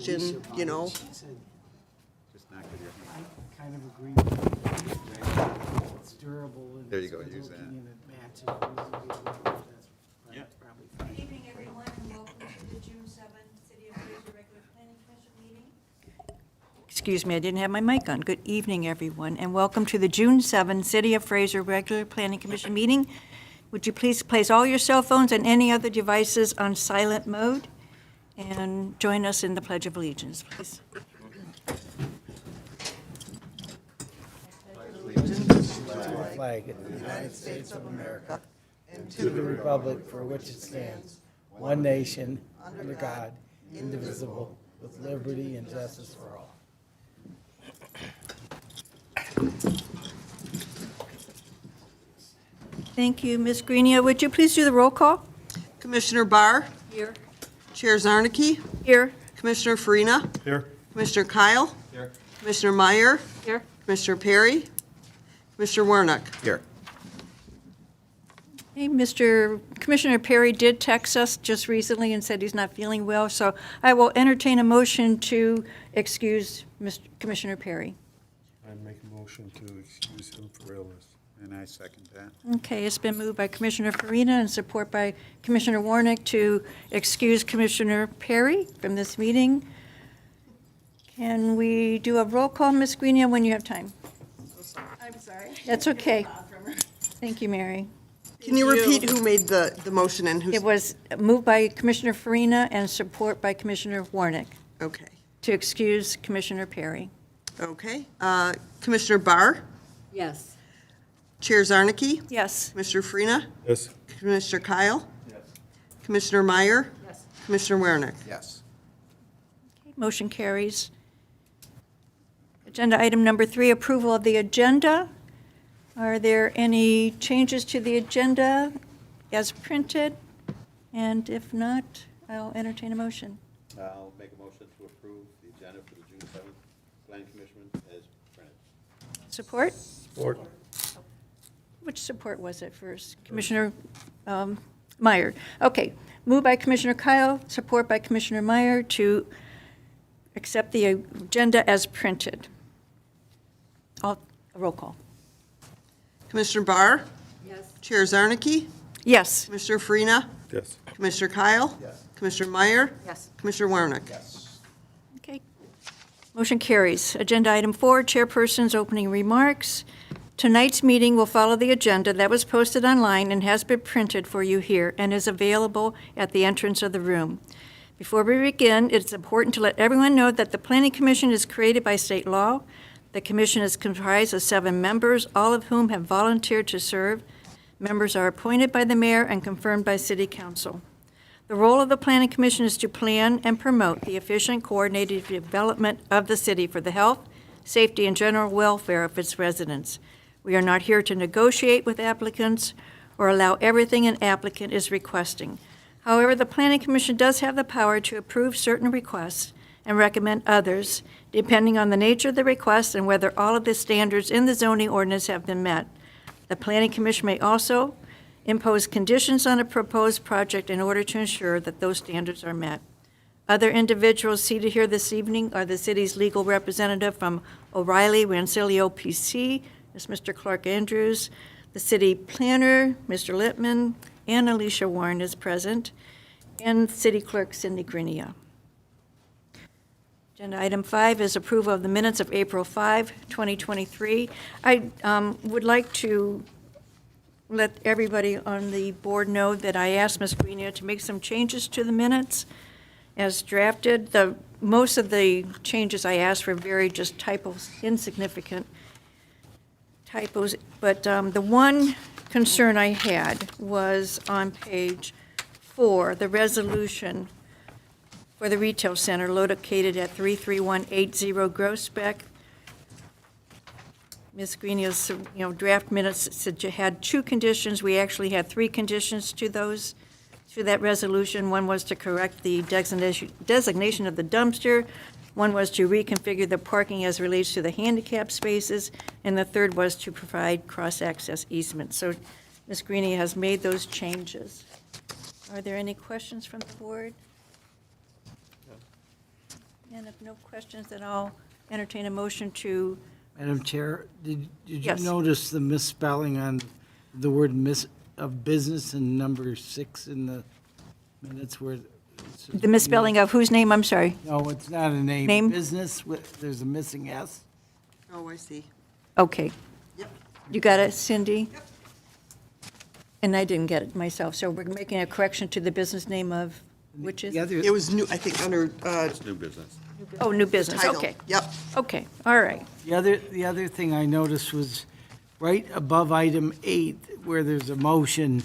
you know. Just not good here. I kind of agree with you. It's durable and There you it's go, good use looking that. and it matches reasonably. Yeah. That's probably fine. Good evening, everyone, and welcome to the June 7th City of Fraser Regular Planning Commission meeting. Excuse me, I didn't have my mic on. Good evening, everyone, and welcome to the June 7th City of Fraser Regular Planning Commission meeting. Would you please place all your cell phones and any other devices on silent mode and join us in the Pledge of Allegiance, please. The flag of the United States of America and to the republic for which it stands, one nation, under God, indivisible, with liberty and justice for all. Thank you. Ms. Greenia, would you please do the roll call? Commissioner Barr, Here. Chair Zarnicki, Here. Commissioner Farina, Here. Commissioner Kyle, Here. Commissioner Meyer, Here. Commissioner Perry, Commissioner Warnock. Here. Hey, Commissioner Perry did text us just recently and said he's not feeling well, so I will entertain a motion to excuse Commissioner Perry. I make a motion to excuse him for illness. And I second that. Okay, it's been moved by Commissioner Farina and support by Commissioner Warnick to excuse Commissioner Perry from this meeting. Can we do a roll call, Ms. Greenia, when you have time? I'm sorry. That's okay. Thank you, Mary. Can you repeat who made the motion and who's? It was moved by Commissioner Farina and support by Commissioner Warnick Okay, to excuse Commissioner Perry. okay. Commissioner Barr, Yes. Chair Zarnicki, Yes. Commissioner Farina, Yes. Commissioner Kyle, Commissioner Meyer, Yes. Commissioner Warnock. Yes. Motion carries. Agenda item number 3, approval of the agenda. Are there any changes to the agenda as printed? And if not, I'll entertain a motion. I'll make a motion to approve the agenda for the June 7th Planning Commission as printed. Support? Support. Which support was it first? Commissioner Meyer. Okay, moved by Commissioner Kyle, support by Commissioner Meyer to accept the agenda as printed. Roll call. Commissioner Barr, Yes. Chair Zarnicki, Yes. Commissioner Farina, Yes. Commissioner Kyle, Commissioner Meyer, Yes. Commissioner Warnock. Okay. Motion carries. Agenda item 4, chairperson's opening remarks. Tonight's meeting will follow the agenda that was posted online and has been printed for you here and is available at the entrance of the room. Before we begin, it's important to let everyone know that the Planning Commission is created by state law. The commission is comprised of 7 members, all of whom have volunteered to serve. Members are appointed by the mayor and confirmed by city council. The role of the Planning Commission is to plan and promote the efficient, coordinated development of the city for the health, safety, and general welfare of its residents. We are not here to negotiate with applicants or allow everything an applicant is requesting. However, the Planning Commission does have the power to approve certain requests and recommend others, depending on the nature of the request and whether all of the standards in the zoning ordinance have been met. The Planning Commission may also impose conditions on a proposed project in order to ensure that those standards are met. Other individuals seated here this evening are the city's legal representative from O'Reilly Rancilio PC, is Mr. Clark Andrews, the city planner, Mr. Littman, and Alicia Warren is present, and city clerk Cindy Greenia. Agenda item 5 is approval of the minutes of April 5, 2023. I would like to let everybody on the board know that I asked Ms. Greenia to make some changes to the minutes as drafted. Most of the changes I asked were very just typos, insignificant typos, but the one concern I had was on page 4, the resolution for the retail center located at 33180 Groesbeck. Ms. Greenia's, draft minutes said you had 2 conditions. We actually had 3 conditions to that resolution. One was to correct the designation of the dumpster. One was to reconfigure the parking as relates to the handicap spaces. And the third was to provide cross-access easements. So Ms. Greenia has made those changes. Are there any questions from the board? And if no questions, then I'll entertain a motion to, Madam Chair, did you Yes. notice the misspelling on the word of business in number 6 in the minutes where? the misspelling of whose name, I'm sorry? No, it's not a name. Name? Business, there's a missing S. Oh, I see. Okay. Yep. You got it, Cindy? And I didn't get it myself, so we're making a correction to the business name of, which is? The other, It was new, I think, under It's new business. Oh, new business, title. okay. Yep. Okay, all right. the other thing I noticed was right above item 8, where there's a motion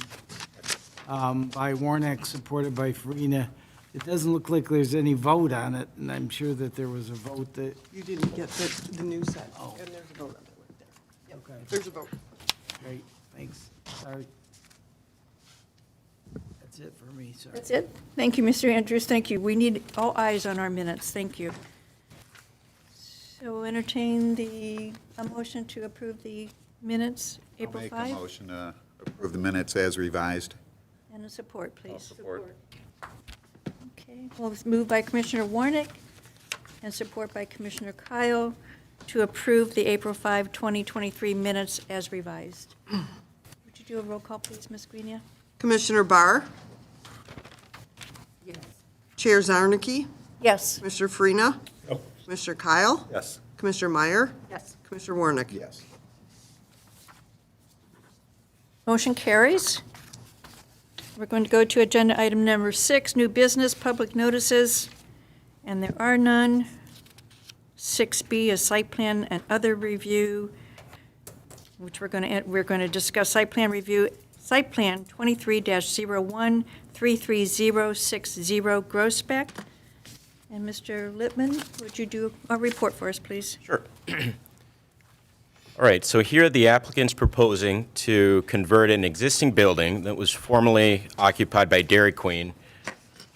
by Warnock, supported by Farina. It doesn't look like there's any vote on it, and I'm sure that there was a vote that, You didn't get the new set. And there's a vote on it right there. Yep. okay, There's a vote. great, thanks, sorry. That's it for me, sorry. That's it? Thank you, Mr. Andrews, thank you. We need all eyes on our minutes, thank you. So entertain a motion to approve the minutes, I'll April make 5? a motion to approve the minutes as revised. And a support, please. Support. Okay, well, it's moved by Commissioner Warnick and support by Commissioner Kyle to approve the April 5, 2023 minutes as revised. Would you do a roll call, please, Ms. Grenia? Commissioner Barr, Yes. Chair Zarnicki, Yes. Commissioner Farina, Commissioner Kyle, Yes. Commissioner Meyer, Yes. Commissioner Warnick. Yes. Motion carries. We're going to go to agenda item number 6, new business, public notices, and there are none. 6B, a site plan and other review, which we're going to discuss site plan review, site plan 23-01-33060 Grospec. And Mr. Lippman, would you do a report for us, please? Sure. All right, so here the applicant's proposing to convert an existing building that was formerly occupied by Dairy Queen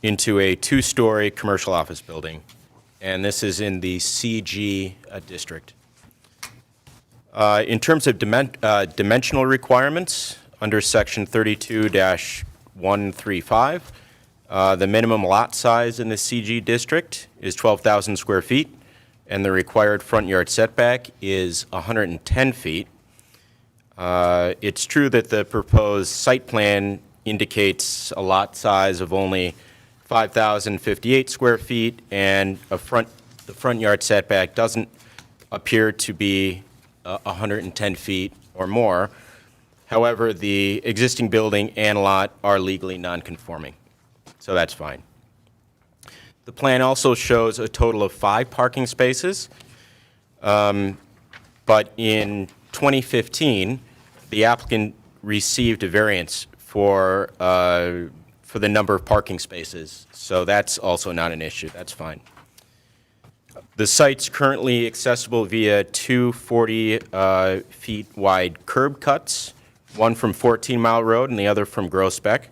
into a 2-story commercial office building, and this is in the CG district. In terms of dimensional requirements, under Section 32-135, the minimum lot size in the CG district is 12,000 square feet, and the required front yard setback is 110 feet. It's true that the proposed site plan indicates a lot size of only 5,058 square feet, and the front yard setback doesn't appear to be 110 feet or more. However, the existing building and lot are legally non-conforming, so that's fine. The plan also shows a total of 5 parking spaces, but in 2015, the applicant received a variance for the number of parking spaces, so that's also not an issue. That's fine. The site's currently accessible via 2 40-feet wide curb cuts, one from 14 Mile Road and the other from Grospec.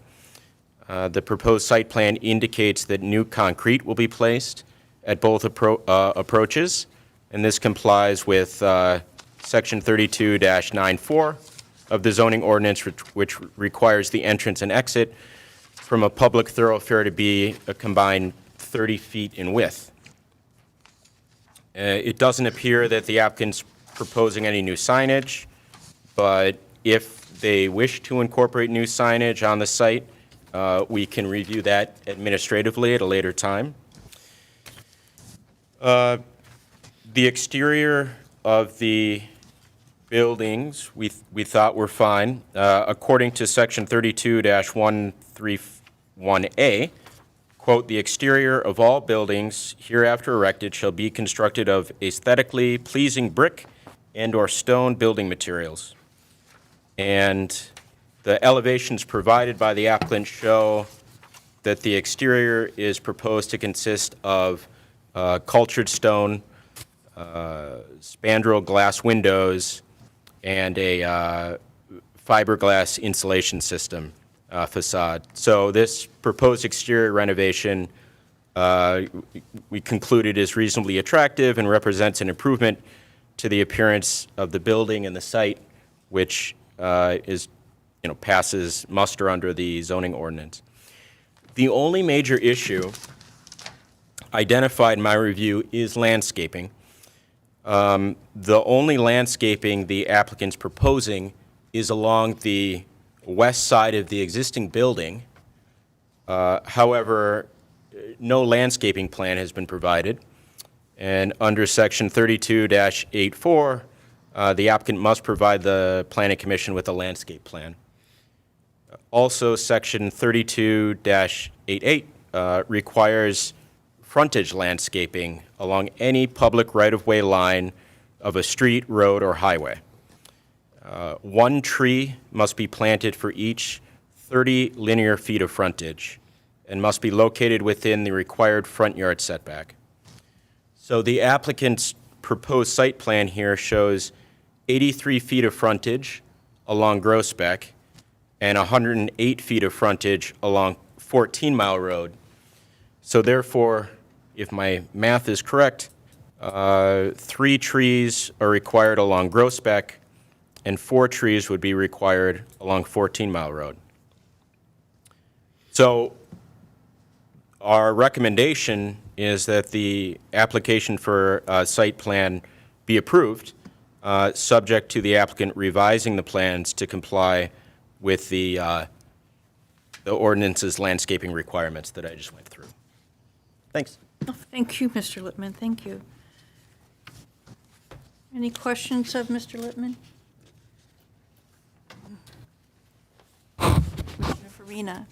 The proposed site plan indicates that new concrete will be placed at both approaches, and this complies with Section 32-94 of the zoning ordinance, which requires the entrance and exit from a public thoroughfare to be a combined 30 feet in width. It doesn't appear that the applicant's proposing any new signage, but if they wish to incorporate new signage on the site, we can review that administratively at a later time. The exterior of the buildings we thought were fine. According to Section 32-131A, quote, "The exterior of all buildings hereafter erected shall be constructed of aesthetically pleasing brick and/or stone building materials." And the elevations provided by the applicant show that the exterior is proposed to consist of cultured stone, spandrel glass windows, and a fiberglass insulation system facade. So this proposed exterior renovation, we concluded, is reasonably attractive and represents an improvement to the appearance of the building and the site, which passes muster under the zoning ordinance. The only major issue identified in my review is landscaping. The only landscaping the applicant's proposing is along the west side of the existing building. However, no landscaping plan has been provided. And under section 32-84, the applicant must provide the planning commission with a landscape plan. Also, section 32-88 requires frontage landscaping along any public right-of-way line of a street, road, or highway. 1 tree must be planted for each 30 linear feet of frontage and must be located within the required front yard setback. So the applicant's proposed site plan here shows 83 feet of frontage along Groesbeck and 108 feet of frontage along 14 Mile Road. So therefore, if my math is correct, 3 trees are required along Groesbeck and 4 trees would be required along 14 Mile Road. So our recommendation is that the application for a site plan be approved, subject to the applicant revising the plans to comply with the ordinance's landscaping requirements that I just went through. Thanks. Oh, thank you, Mr. Littman, thank you. Any questions of Mr. Littman? Commissioner Farina?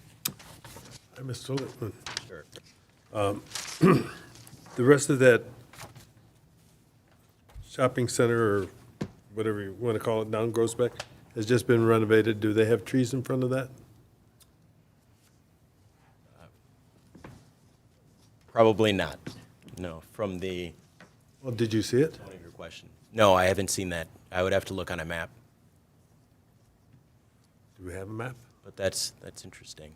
Hi, Mr. Lippman. Sure. The rest of that shopping center, or whatever you want to call it, down Groesbeck, has just been renovated. Do they have trees in front of that? Probably not. No, from the Well, did you see it? tone of your question. No, I haven't seen that. I would have to look on a map, Do we have a map? but that's interesting.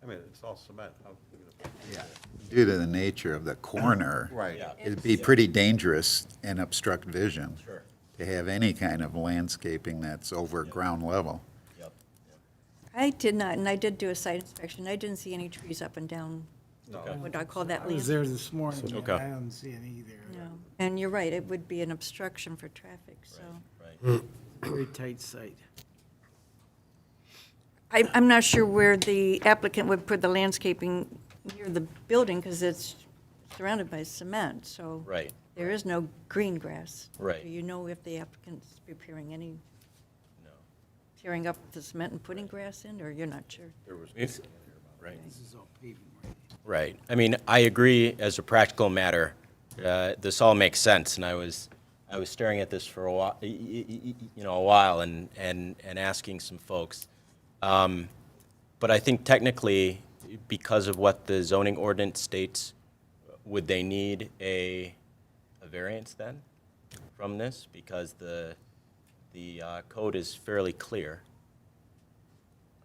I mean, it's all cement. How are we gonna- Yeah. Due to the nature of the corner. Right. Yeah. It'd be pretty dangerous and obstruct vision. Sure. To have any kind of landscaping that's over ground level. Yep. I did not, and I did do a site inspection, I didn't see any trees up and down, what I call that I was land. there this morning, and Okay. I don't see any either. No. And you're right, it would be an obstruction for traffic, so. Right. Very tight site. I'm not sure where the applicant would put the landscaping near the building, because it's surrounded by cement, so. Right. There is no green grass. Right. Do you know if the applicant's preparing any, No. tearing up the cement and putting grass in, or you're not sure? There was. Right. This is all paving, right? Right. I mean, I agree as a practical matter. This all makes sense, and I was staring at this for a while, and asking some folks. But I think technically, because of what the zoning ordinance states, would they need a variance then from this? Because the code is fairly clear.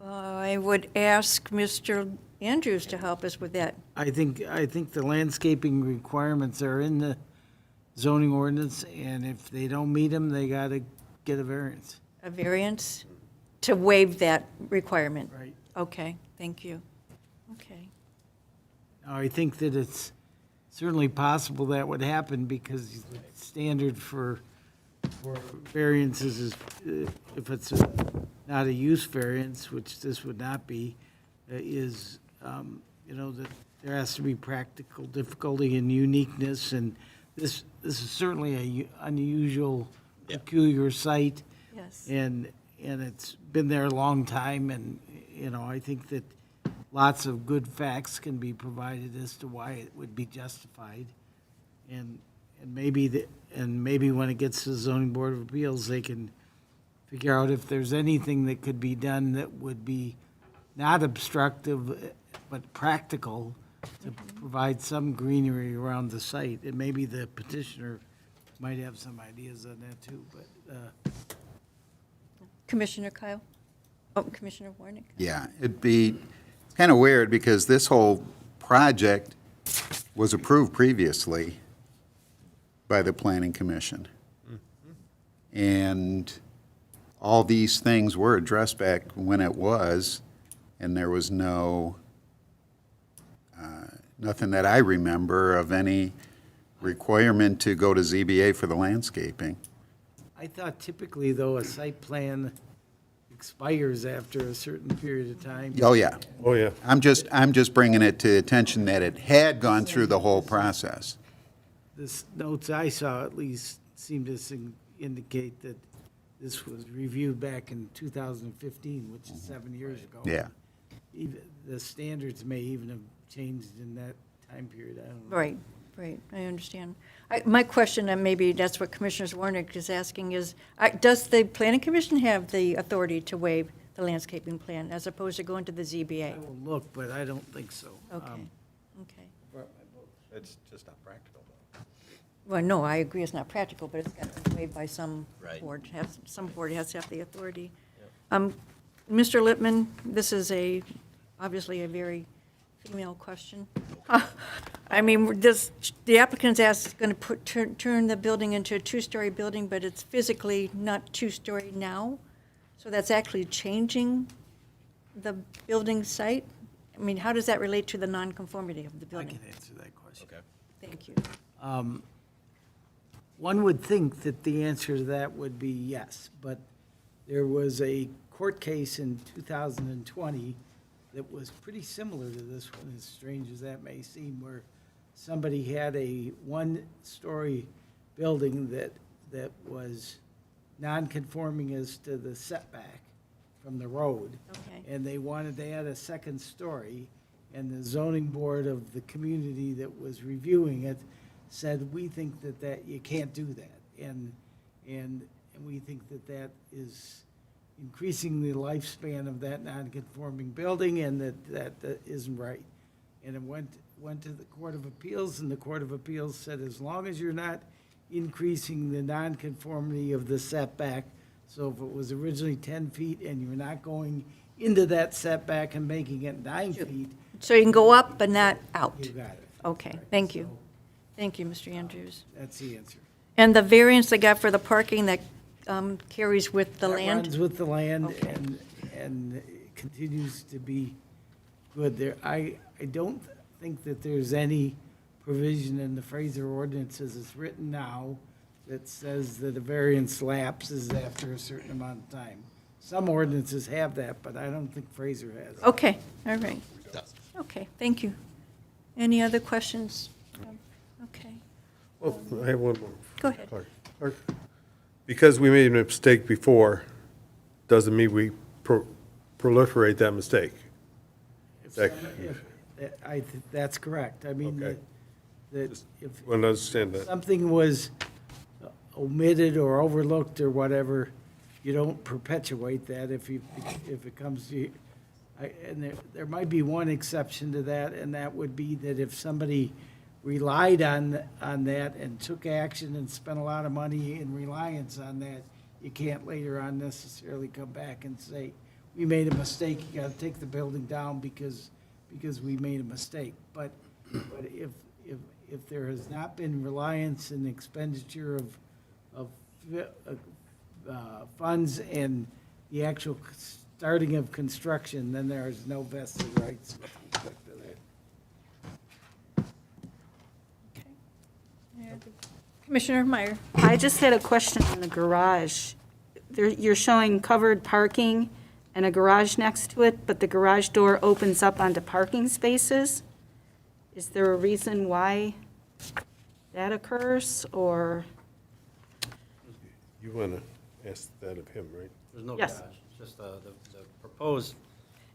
I would ask Mr. Andrews to help us with that. I think the landscaping requirements are in the zoning ordinance, and if they don't meet them, they gotta get a variance. A variance to waive that requirement? Right. Okay, thank you. Okay. Now, I think that it's certainly possible that would happen, because the standard for variances is, if it's not a use variance, which this would not be, is, that there has to be practical difficulty and uniqueness, and this is certainly a unusual, peculiar site. Yes. And it's been there a long time, and, I think that lots of good facts can be provided as to why it would be justified. And maybe when it gets to the zoning board of appeals, they can figure out if there's anything that could be done that would be not obstructive, but practical, to provide some greenery around the site. And maybe the petitioner might have some ideas on that too, but, Commissioner Kyle? Oh, Commissioner Warnick? Yeah, it's kind of weird because this whole project was approved previously by the planning commission. And all these things were addressed back when it was, and there was nothing that I remember of any requirement to go to ZBA for the landscaping. I thought typically, though, a site plan expires after a certain period of time. Oh, yeah. Oh, yeah. I'm just bringing it to attention that it had gone through the whole process. The notes I saw at least seemed to indicate that this was reviewed back in 2015, which is 7 years ago. Yeah. Even, the standards may even have changed in that time period, I don't know. Right, right, I understand. My question, and maybe that's what Commissioner Warnick is asking, is, does the Planning Commission have the authority to waive the landscaping plan as opposed to going to the I ZBA? will look, but I don't think so. Okay, okay. It's just not practical, though. Well, no, I agree it's not practical, but it's got to be waived by some Right. board, some board has to have the authority. Mr. Lippman, this is obviously a very female question. I mean, the applicant's going to turn the building into a two-story building, but it's physically not two-story now, so that's actually changing the building site? I mean, how does that relate to the nonconformity of the I building? can answer that question. Okay. Thank you. One would think that the answer to that would be yes, but there was a court case in 2020 that was pretty similar to this one, as strange as that may seem, where somebody had a one-story building that was non-conforming as to the setback from the road. Okay. And they wanted to add a second story, and the zoning board of the community that was reviewing it said, we think that you can't do that. And we think that is increasing the lifespan of that non-conforming building, and that isn't right. And it went to the Court of Appeals, and the Court of Appeals said, as long as you're not increasing the non-conformity of the setback, so if it was originally 10 feet and you're not going into that setback and making it 9 feet, So you can go up but not out? you got it. Okay, thank you. Thank you, Mr. Andrews. That's the answer. And the variance they got for the parking that carries with the That land? runs with the land Okay. and it continues to be good there. I don't think that there's any provision in the Fraser ordinance as it's written now that says that a variance lapses after a certain amount of time. Some ordinances have that, but I don't think Fraser has. Okay, all right. Okay, thank you. Any other questions? Okay, Well, I have one more. go ahead. Clark. Because we made a mistake before, doesn't mean we proliferate that mistake. That's correct. I mean, Okay. that if Want to understand that? something was omitted or overlooked or whatever, you don't perpetuate that if it comes to, and there might be one exception to that, and that would be that if somebody relied on that and took action and spent a lot of money in reliance on that, you can't later on necessarily come back and say, we made a mistake, you gotta take the building down because we made a mistake. But if there has not been reliance and expenditure of funds and the actual starting of construction, then there is no vested rights with respect to that. Commissioner Meyer? I just had a question on the garage. You're showing covered parking and a garage next to it, but the garage door opens up onto parking spaces. Is there a reason why that occurs, or? You want to ask that of him, right? There's no Yes. garage, it's just the proposed,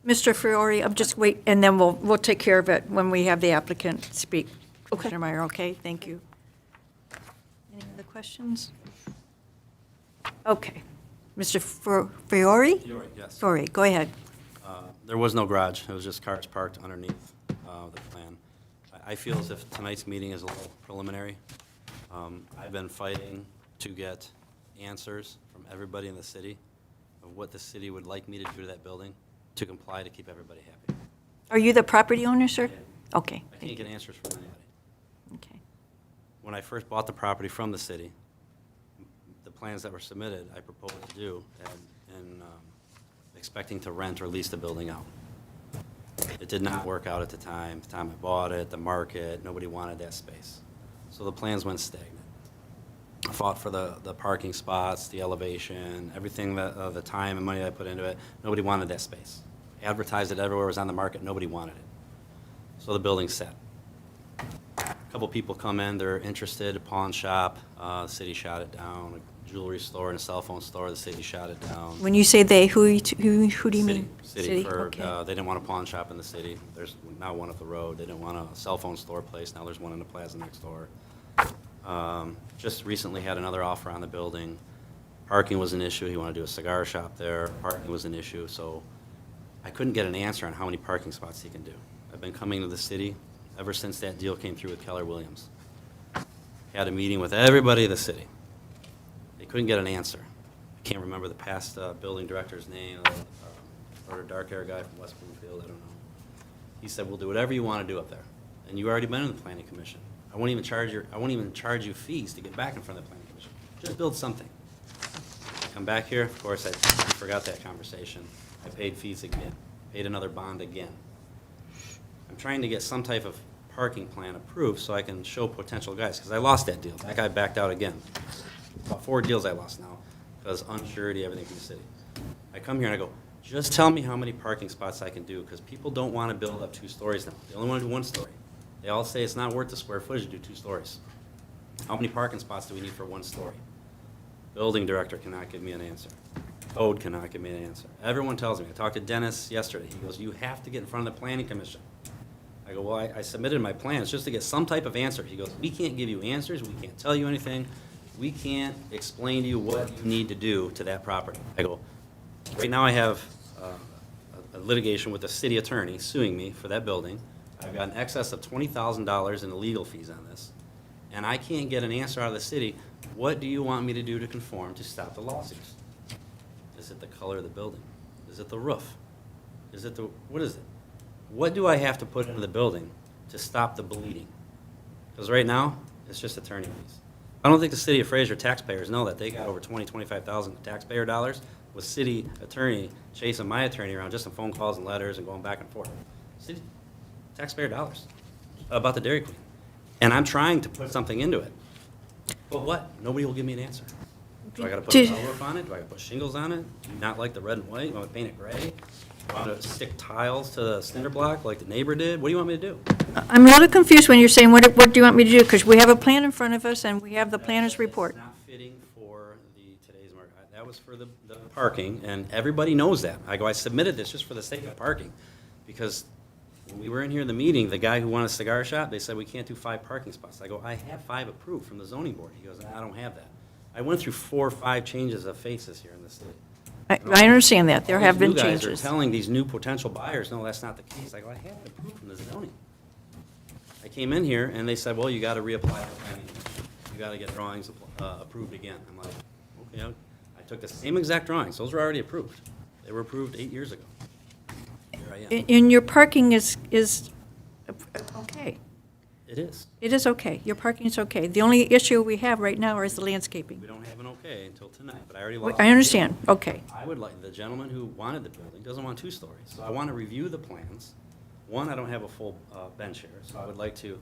Mr. Fiore, just wait, and then we'll take care of it when we have the applicant speak. Commissioner Meyer, okay, thank you. Any other questions? Okay. Mr. Fiore? yes. Fiore, go ahead. There was no garage, it was just cars parked underneath the plan. I feel as if tonight's meeting is a little preliminary. I've been fighting to get answers from everybody in the city of what the city would like me to do to that building to comply to keep everybody happy. Are you the property owner, sir? Yeah. Okay, I thank can't you. get answers from anybody. Okay. When I first bought the property from the city, the plans that were submitted, I proposed to do, and expecting to rent or lease the building out. It did not work out at the time I bought it, the market, nobody wanted that space. So the plans went stagnant. I fought for the parking spots, the elevation, everything that, the time and money I put into it, nobody wanted that space. Advertised it everywhere, it was on the market, nobody wanted it. So the building's set. A couple people come in, they're interested, a pawn shop, the city shot it down, a jewelry store and a cell phone store, the city shot it down. When you say they, who do you mean? City, for, okay. they didn't want a pawn shop in the city. There's now one up the road. They didn't want a cell phone store place. Now there's one in the plaza next door. Just recently had another offer on the building. Parking was an issue. He wanted to do a cigar shop there. Parking was an issue. So I couldn't get an answer on how many parking spots he can do. I've been coming to the city ever since that deal came through with Keller Williams. Had a meeting with everybody in the city. They couldn't get an answer. I can't remember the past building director's name, or a dark-haired guy from West Bloomfield, I don't know. He said, we'll do whatever you want to do up there. And you already been in the planning commission. I won't even charge you fees to get back in front of the planning commission. Just build something. I come back here, of course, I forgot that conversation. I paid fees again, paid another bond again. I'm trying to get some type of parking plan approved so I can show potential guys, because I lost that deal. That guy backed out again. About 4 deals I lost now, because unsurety, everything from the city. I come here and I go, just tell me how many parking spots I can do, because people don't want to build up 2 stories now. They only want to do 1 story. They all say it's not worth the square footage to do 2 stories. How many parking spots do we need for 1 story? Building director cannot give me an answer. Code cannot give me an answer. Everyone tells me. I talked to Dennis yesterday. He goes, you have to get in front of the planning commission. I go, well, I submitted my plans just to get some type of answer. He goes, we can't give you answers. We can't tell you anything. We can't explain to you what you need to do to that property. I go, right now I have a litigation with the city attorney suing me for that building. I've got an excess of $20,000 in legal fees on this, and I can't get an answer out of the city. What do you want me to do to conform to stop the lawsuits? Is it the color of the building? Is it the roof? Is it what is it? What do I have to put into the building to stop the bleeding? Because right now, it's just attorney fees. I don't think the City of Fraser taxpayers know that. They got over $25,000 taxpayer dollars with city attorney chasing my attorney around just on phone calls and letters and going back and forth. City taxpayer dollars about the Dairy Queen. And I'm trying to put something into it. But what? Nobody will give me an answer. Do I got to put a metal roof on it? Do I got to put shingles on it? Do you not like the red and white? You want me to paint it gray? You want to stick tiles to the cinder block like the neighbor did? What do you want me to do? I'm a little confused when you're saying, what do you want me to do? Because we have a plan in front of us, and we have the planner's report. It's not fitting for today's market. That was for the parking, and everybody knows that. I submitted this just for the sake of parking, because when we were in here in the meeting, the guy who wanted a cigar shop, they said, we can't do 5 parking spots. I go, I have 5 approved from the zoning board. He goes, I don't have that. I went through 4 or 5 changes of faces here in the city. I understand that. There have been These new guys changes. are telling these new potential buyers, no, that's not the case. I go, I have it approved from the zoning. I came in here, and they said, well, you got to reapply for planning. You got to get drawings approved again. I'm like, okay. I took the same exact drawings. Those were already approved. They were approved 8 years ago. Here I am. And your parking is okay. It is. It is okay. Your parking is okay. The only issue we have right now is the landscaping. We don't have an okay until tonight, but I already lost. I understand. Okay. I would like, the gentleman who wanted the building doesn't want 2 stories. So I want to review the plans. One, I don't have a full bench here, so I would like to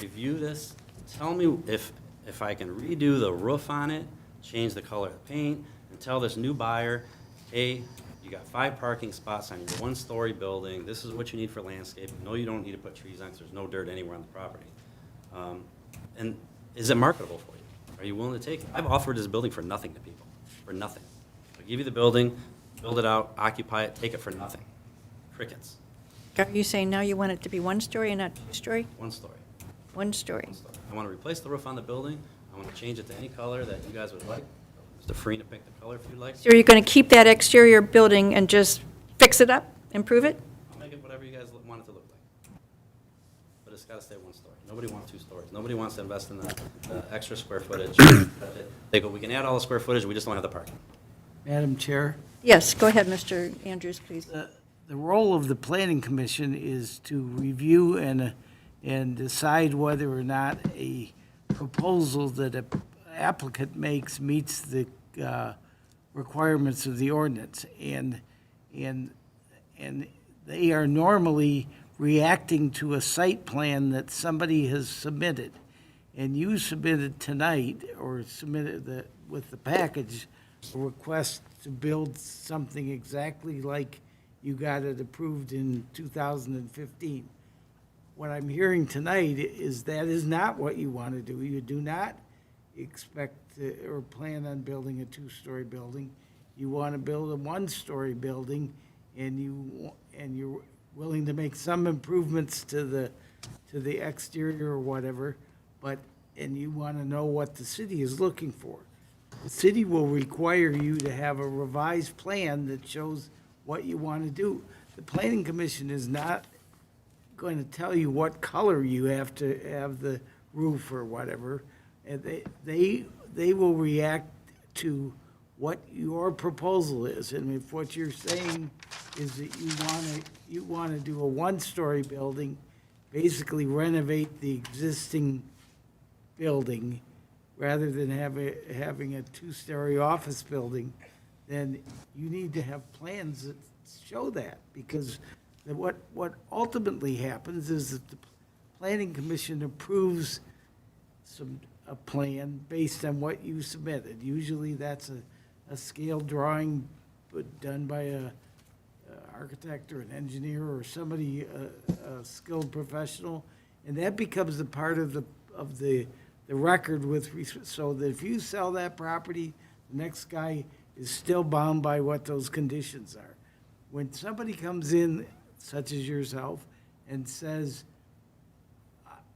review this. Tell me if I can redo the roof on it, change the color of the paint, and tell this new buyer, hey, you got 5 parking spots on your 1-story building. This is what you need for landscaping. No, you don't need to put trees on because there's no dirt anywhere on the property. And is it marketable for you? Are you willing to take it? I've offered this building for nothing to people, for nothing. I'll give you the building, build it out, occupy it, take it for nothing. Crickets. Are you saying now you want it to be 1-story and not 2-story? 1 story. 1-story. 1 story. I want to replace the roof on the building. I want to change it to any color that you guys would like. Mr. Free to pick the color if you'd like. So are you going to keep that exterior building and just fix it up, improve it? I'll make it whatever you guys want it to look like. But it's got to stay 1 story. Nobody wants 2 stories. Nobody wants to invest in the extra square footage. They go, we can add all the square footage, we just don't have the parking. Madam Chair, Yes, go ahead, Mr. Andrews, please. the role of the planning commission is to review and decide whether or not a proposal that applicant makes meets the requirements of the ordinance, and they are normally reacting to a site plan that somebody has submitted. And you submitted tonight, or submitted with the package, a request to build something exactly like you got it approved in 2015. What I'm hearing tonight is that is not what you want to do. You do not expect or plan on building a two-story building. You want to build a one-story building, and you're willing to make some improvements to the exterior or whatever, and you want to know what the city is looking for. The city will require you to have a revised plan that shows what you want to do. The planning commission is not going to tell you what color you have to have the roof or whatever. And they will react to what your proposal is. And if what you're saying is that you want to do a one-story building, basically renovate the existing building rather than having a two-story office building, then you need to have plans that show that. Because what ultimately happens is that the planning commission approves a plan based on what you submitted. Usually that's a scale drawing done by a architect or an engineer or somebody, a skilled professional, and that becomes a part of the record so that if you sell that property, the next guy is still bound by what those conditions are. When somebody comes in, such as yourself, and says,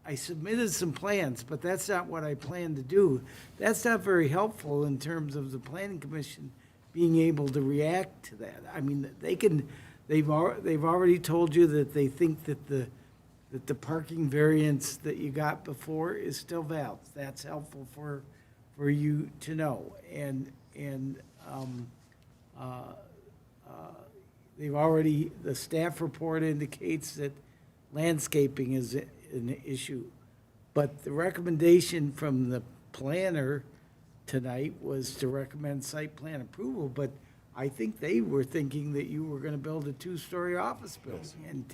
I submitted some plans, but that's not what I plan to do, that's not very helpful in terms of the planning commission being able to react to that. I mean, they've already told you that they think that the parking variance that you got before is still valid. That's helpful for you to know. The staff report indicates that landscaping is an issue. But the recommendation from the planner tonight was to recommend site plan approval, but I think they were thinking that you were gonna build a two-story office building. And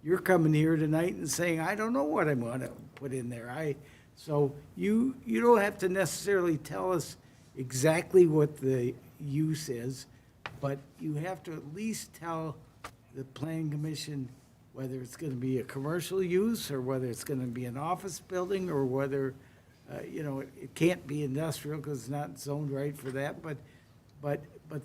you're coming here tonight and saying, I don't know what I'm gonna put in there. So you don't have to necessarily tell us exactly what the use is, but you have to at least tell the planning commission whether it's going to be a commercial use or whether it's going to be an office building or whether, it can't be industrial because it's not zoned right for that. But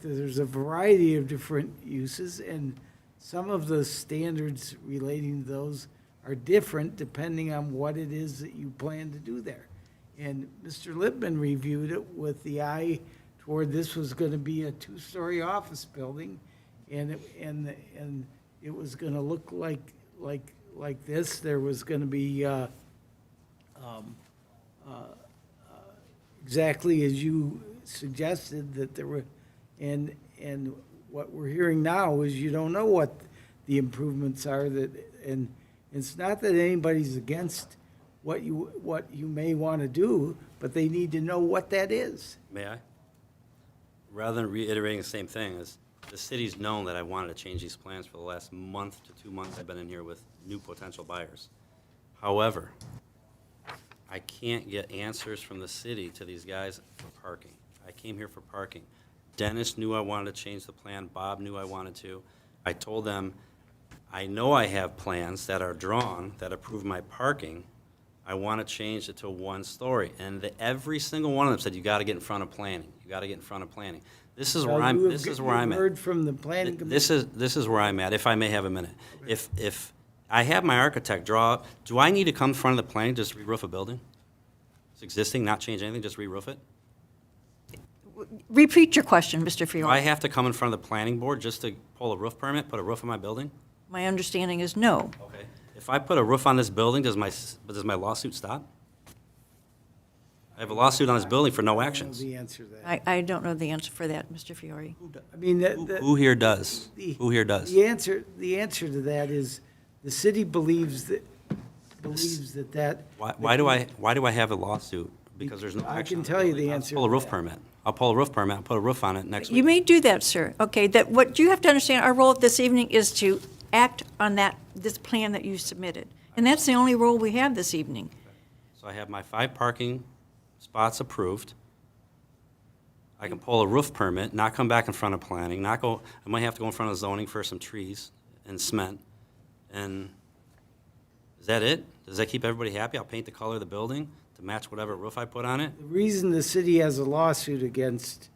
there's a variety of different uses, and some of the standards relating to those are different depending on what it is that you plan to do there. And Mr. Lippman reviewed it with the eye toward this was going to be a two-story office building, and it was going to look like this. There was going to be exactly as you suggested that there were, and what we're hearing now is you don't know what the improvements are and it's not that anybody's against what you may want to do, but they need to know what that is. May I? Rather than reiterating the same thing, is the city's known that I wanted to change these plans for the last month to 2 months I've been in here with new potential buyers. However, I can't get answers from the city to these guys for parking. I came here for parking. Dennis knew I wanted to change the plan. Bob knew I wanted to. I told them, I know I have plans that are drawn that approve my parking. I want to change it to one story. And every single one of them said, you got to get in front of planning. You got to get in front of planning. This is where I'm at. Heard from the planning commission. This is where I'm at, if I may have a minute. If I have my architect draw up, do I need to come in front of the planning, just re-roof a building? It's existing, not change anything, just re-roof it? Repeat your question, Mr. Do I Fiore. have to come in front of the planning board just to pull a roof permit, put a roof on my building? My understanding is no. Okay. If I put a roof on this building, does my lawsuit stop? I have a lawsuit on this building for no I don't know actions. the answer to that. I don't know the answer for that, Mr. Fiore. I mean, Who here does? Who here does? The answer to that is the city believes that. Why do I have a lawsuit because there's no I action. can on the tell you building. the I'll answer pull a to roof that. permit. I'll pull a roof permit, I'll put a roof on it next You week. may do that, sir. Okay, that, what you have to understand, our role this evening is to act on that, this plan that you submitted. And that's the only role we have this evening. So I have my 5 parking spots approved. I can pull a roof permit, not come back in front of planning, not go, I might have to go in front of zoning for some trees and cement. And is that it? Does that keep everybody happy? I'll paint the color of the building to match whatever roof I put on it? The reason the city has a lawsuit against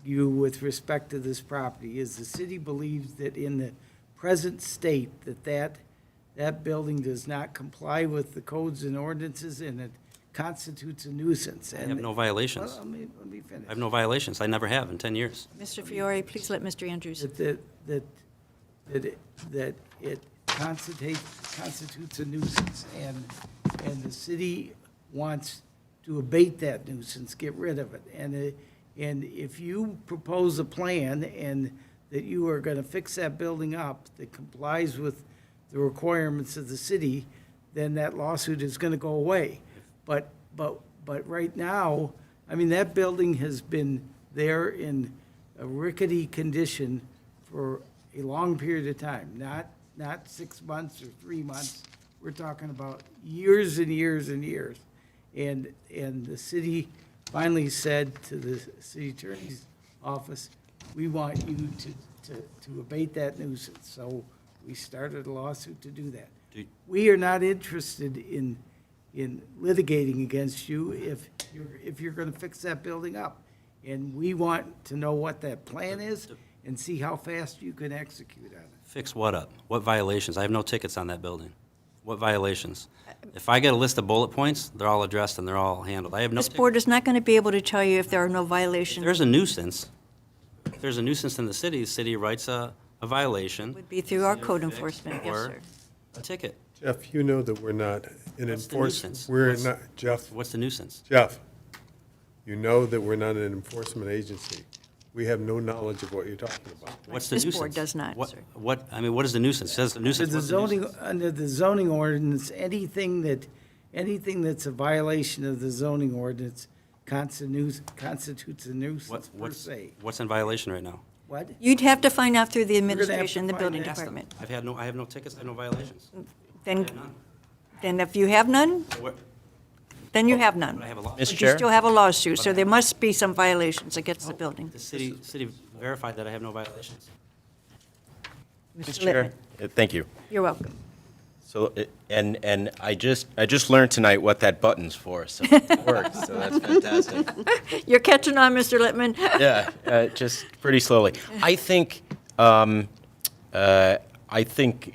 you with respect to this property is the city believes that in the present state, that building does not comply with the codes and ordinances, and it constitutes a nuisance. I have no violations. Well, let me finish. I have no violations. I never have in 10 years. Mr. Fiore, please let Mr. Andrews. That it constitutes a nuisance, and the city wants to abate that nuisance, get rid of it. And if you propose a plan and that you are gonna fix that building up that complies with the requirements of the city, then that lawsuit is gonna go away. But right now, I mean, that building has been there in a rickety condition for a long period of time, not 6 months or 3 months. We're talking about years and years and years. And the city finally said to the city attorney's office, we want you to abate that nuisance. So we started a lawsuit to do that. We are not interested in litigating against you if you're gonna fix that building up. And we want to know what that plan is and see how fast you can execute on it. Fix what up? What violations? I have no tickets on that building. What violations? If I get a list of bullet points, they're all addressed and they're all handled. I have no This tickets. board is not going to be able to tell you if there are no violations. There's a nuisance. If there's a nuisance in the city writes a violation. Would be through our Either code fixed enforcement, yes, or sir. a ticket. Jeff, you know that we're not an What's the enforcement, nuisance? we're What's- not, Jeff, What's the nuisance? Jeff, you know that we're not an enforcement agency. We have no knowledge of what you're talking about. What's the This nuisance? board does not, What- sir. What, I mean, what is the nuisance? Says the nuisance. what's the nuisance? Under the zoning ordinance, anything that's a violation of the zoning ordinance constitutes a nuisance per se. What's in violation right now? What? You'd have to find out through the gonna have to administration, the find building out. department. I have no tickets, I have no violations. I Then, have none. then if you have none, What- then you have none. But I have a law. Mr. But Chair? you still have a lawsuit, so there must be some violations against the building. The city verified that I have no violations. Mr. Chair, Lippman, thank you. you're welcome. So, and I just learned tonight what that button's for, so it works, so that's fantastic. You're catching on, Mr. Lippman. Yeah, just pretty slowly. I think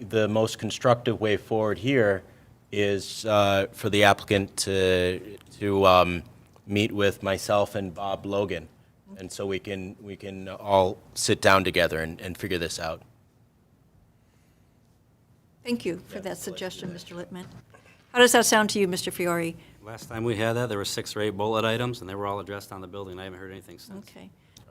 the most constructive way forward here is for the applicant to meet with myself and Bob Logan, and so we can all sit down together and figure this out. Thank you for that suggestion, Mr. Lippman. How does that sound to you, Mr. Fiore? Last time we had that, there were 6 or 8 bullet items, and they were all addressed on the building. I haven't heard anything since. Okay.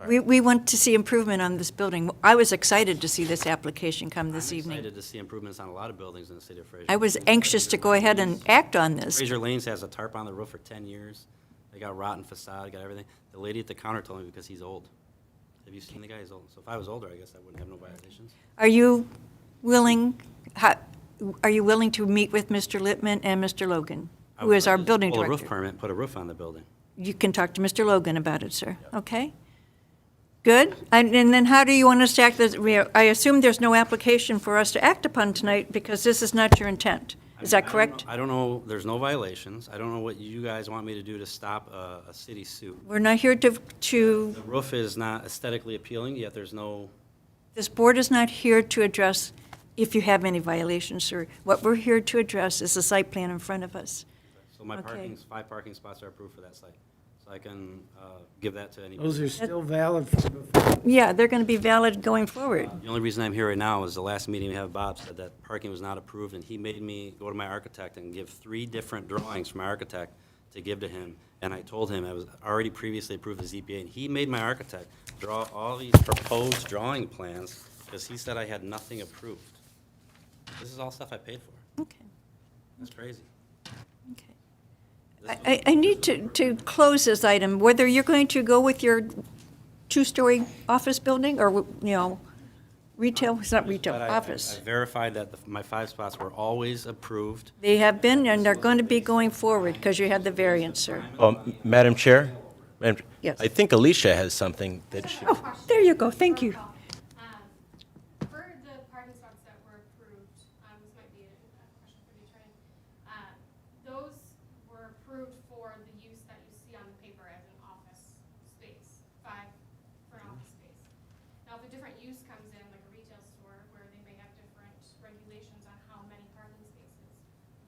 We want to see improvement on this building. I was excited to see this application come this I'm evening. excited to see improvements on a lot of buildings in the city of Fraser. I was anxious to go ahead and act on this. Fraser Lanes has a tarp on the roof for 10 years. They got rotten facade, got everything. The lady at the counter told me because he's old. Have you seen the guy? He's old. So if I was older, I guess I wouldn't have no violations. Are you willing to meet with Mr. Lippman and Mr. Logan, I who would is our like to building Pull a roof director? permit, put a roof on the building. You can talk to Mr. Logan about it, sir. Okay? Good. And then how do you want us to act? I assume there's no application for us to act upon tonight because this is not your intent. Is that correct? I don't know, there's no violations. I don't know what you guys want me to do to stop a city suit. We're not here to, The roof is not aesthetically appealing, yet there's no, this board is not here to address if you have any violations, sir. What we're here to address is the site plan in front of us. so my Okay. 5 parking spots are approved for that site. So I can give that to anybody. Those are still valid Yeah, they're going to be valid going forward. The only reason I'm here right now is the last meeting we had, Bob said that parking was not approved, and he made me go to my architect and give 3 different drawings from my architect to give to him. And I told him I was already previously approved the ZBA, and he made my architect draw all these proposed drawing plans because he said I had nothing approved. This is all stuff I paid for. Okay, That's crazy. okay. I need to close this item, whether you're going to go with your two-story office building or, retail, it's not retail, But office. I verified that my 5 spots were always approved. They have been, and they're going to be going forward because you had the variance, sir. Madam Chair? Yes. I think Alicia has something that she, Oh, there you go, thank you. For the parking spots that were approved, this might be a question for the attorney. Those were approved for the use that you see on the paper as an office space, 5 for an office space. Now, if a different use comes in, like a retail store, where they may have different regulations on how many parking spaces,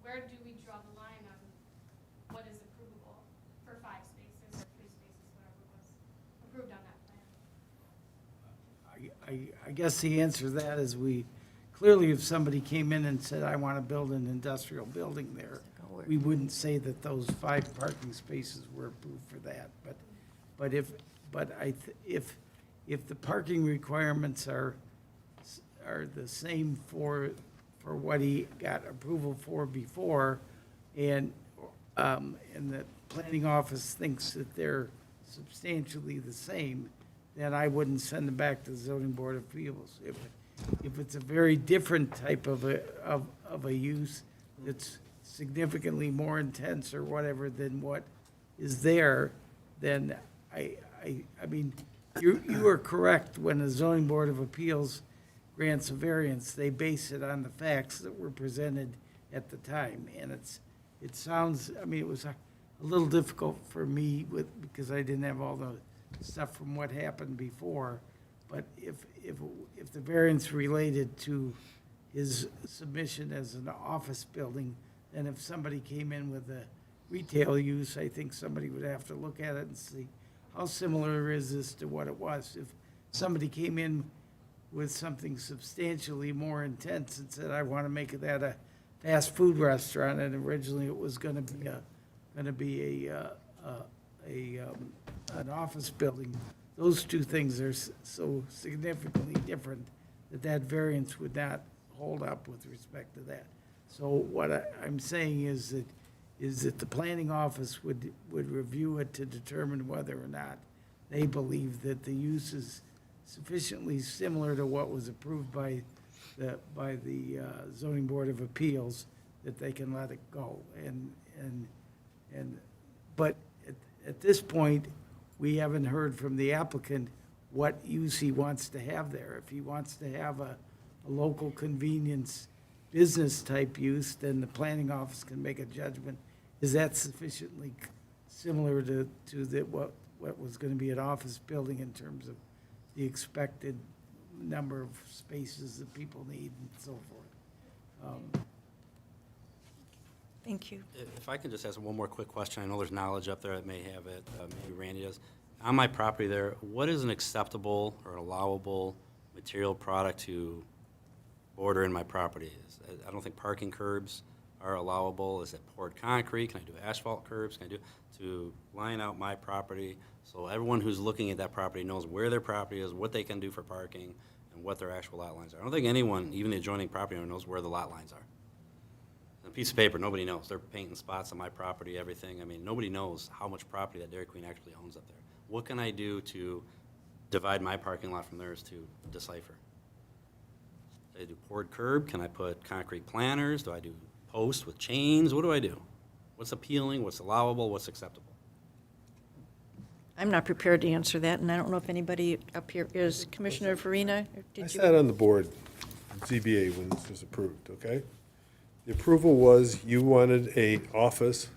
where do we draw the line on what is approvable for 5 spaces or 3 spaces, whatever was approved on that plan? I guess the answer to that is clearly if somebody came in and said, I want to build an industrial building there, we wouldn't say that those 5 parking spaces were approved for that. If the parking requirements are the same for what he got approval for before, and the planning office thinks that they're substantially the same, then I wouldn't send them back to the zoning board of appeals. If it's a very different type of a use that's significantly more intense or whatever than what is there, then I mean, you are correct. When the zoning board of appeals grants a variance, they base it on the facts that were presented at the time. And it sounds, I mean, it was a little difficult for me because I didn't have all the stuff from what happened before. But if the variance related to his submission as an office building, then if somebody came in with a retail use, I think somebody would have to look at it and see how similar is this to what it was. If somebody came in with something substantially more intense and said, I want to make that a fast food restaurant, and originally it was going to be an office building, those two things are so significantly different that variance would not hold up with respect to that. So what I'm saying is that the planning office would review it to determine whether or not they believe that the use is sufficiently similar to what was approved by the zoning board of appeals that they can let it go. But at this point, we haven't heard from the applicant what use he wants to have there. If he wants to have a local convenience business type use, then the planning office can make a judgment. Is that sufficiently similar to what was going to be an office building in terms of the expected number of spaces that people need and so forth? Thank you. If I can just ask one more quick question, I know there's knowledge up there that may have it, maybe Randy does. On my property there, what is an acceptable or allowable material product to border in my property? I don't think parking curbs are allowable. Is it poured concrete? Can I do asphalt curbs? Can I do, to line out my property so everyone who's looking at that property knows where their property is, what they can do for parking, and what their actual lot lines are? I don't think anyone, even the adjoining property owner, knows where the lot lines are. A piece of paper, nobody knows. They're painting spots on my property, everything. I mean, nobody knows how much property that Dairy Queen actually owns up there. What can I do to divide my parking lot from theirs to decipher? Do I do poured curb? Can I put concrete planters? Do I do posts with chains? What do I do? What's appealing? What's allowable? What's acceptable? I'm not prepared to answer that, and I don't know if anybody up here is. Commissioner Farina, I did you? sat on the board, ZBA, when this was approved, okay? The approval was you wanted a office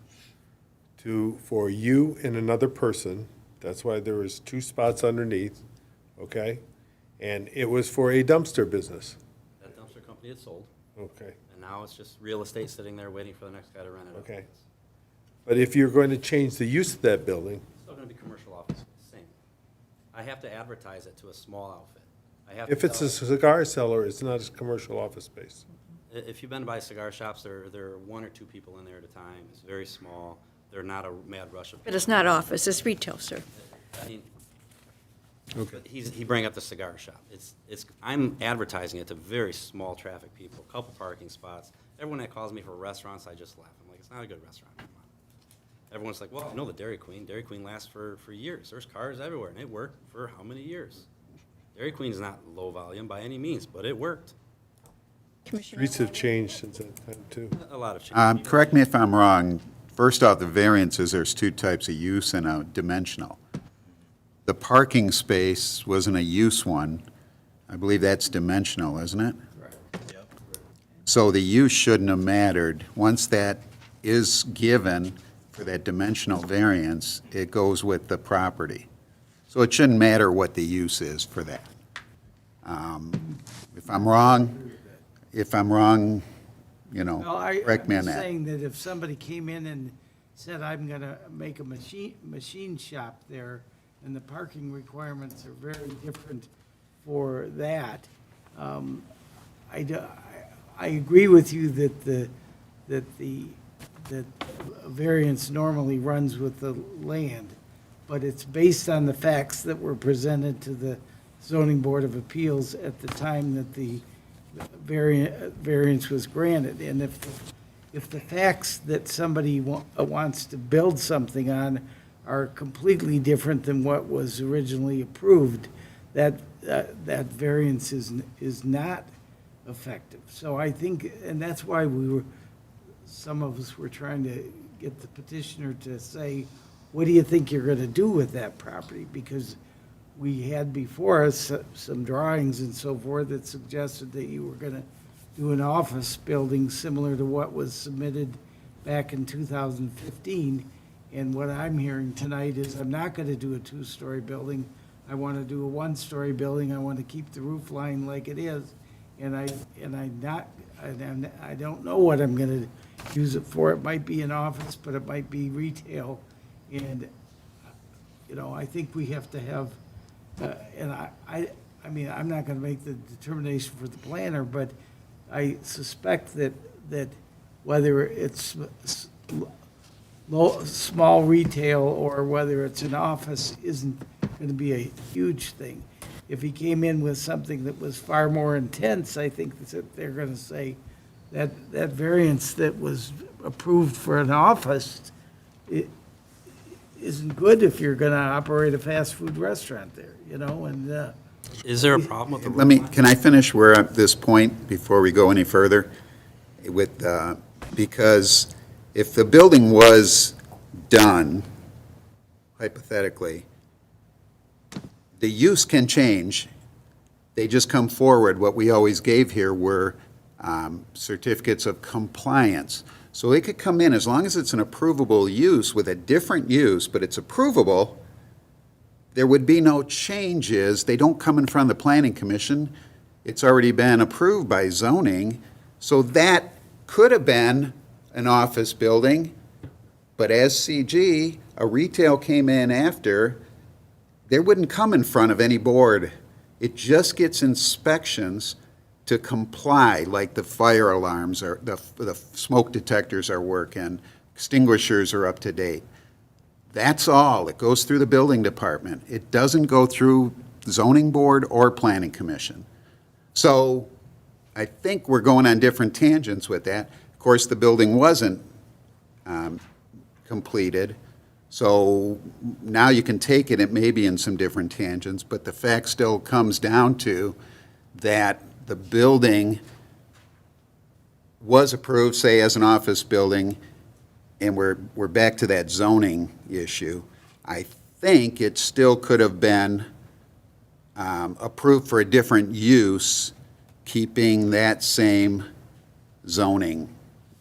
for you and another person. That's why there was 2 spots underneath, okay? And it was for a dumpster business, That dumpster company had sold, okay? and now it's just real estate sitting there waiting for the next guy to rent it out. Okay. But if you're going to change the use of that building, It's still gonna be commercial office, same. I have to advertise it to a small outfit. I have if to it's tell a cigar cellar, it's not a commercial office space. If you've been to buy cigar shops, there are 1 or 2 people in there at a time. It's very small. They're not a mad rush of people. But it's not office, it's retail, sir. I mean, Okay. but he bring up the cigar shop. I'm advertising it to very small traffic people, a couple parking spots. Everyone that calls me for restaurants, I just laugh. I'm like, it's not a good restaurant. Come on. everyone's like, well, no, the Dairy Queen lasts for years. There's cars everywhere, and it worked for how many years? Dairy Queen's not low volume by any means, but it worked. Commissioner Streets have changed since that time, too. A lot of change. Correct me if I'm wrong. First off, the variances, there's two types of use and a dimensional. The parking space wasn't a use one. I believe that's dimensional, isn't it? So the use shouldn't have mattered. Once that is given for that dimensional variance, it goes with the property. So it shouldn't matter what the use is for that. If I'm wrong, Well, correct me on I'm that. saying that if somebody came in and said, I'm gonna make a machine shop there, and the parking requirements are very different for that, I agree with you that that variance normally runs with the land, but it's based on the facts that were presented to the zoning board of appeals at the time that the variance was granted. And if the facts that somebody wants to build something on are completely different than what was originally approved, that variance is not effective. So I think, and that's why some of us were trying to get the petitioner to say, what do you think you're going to do with that property? Because we had before us some drawings and so forth that suggested that you were going to do an office building similar to what was submitted back in 2015. And what I'm hearing tonight is I'm not going to do a two-story building. I want to do a one-story building. I want to keep the roof line like it is. And I don't know what I'm going to use it for. It might be an office, but it might be retail. And, I think we have to have, and I mean, I'm not going to make the determination for the planner, but I suspect that whether it's small retail or whether it's an office isn't going to be a huge thing. If he came in with something that was far more intense, I think that they're going to say that variance that was approved for an office, it isn't good if you're going to operate a fast food restaurant there, and. Is there a problem with the roof Let me, line? can I finish where at this point before we go any further? Because if the building was done, hypothetically, the use can change. They just come forward. What we always gave here were certificates of compliance. So it could come in, as long as it's an approvable use with a different use, but it's approvable, there would be no changes. They don't come in front of the planning commission. It's already been approved by zoning. So that could have been an office building, but as CG, a retail came in after, they wouldn't come in front of any board. It just gets inspections to comply, like the fire alarms, or the smoke detectors are working, extinguishers are up to date. That's all. It goes through the building department. It doesn't go through zoning board or planning commission. So I think we're going on different tangents with that. Of course, the building wasn't completed. So now you can take it may be in some different tangents, but the fact still comes down to that the building was approved, say, as an office building, and we're back to that zoning issue. I think it still could have been approved for a different use, keeping that same zoning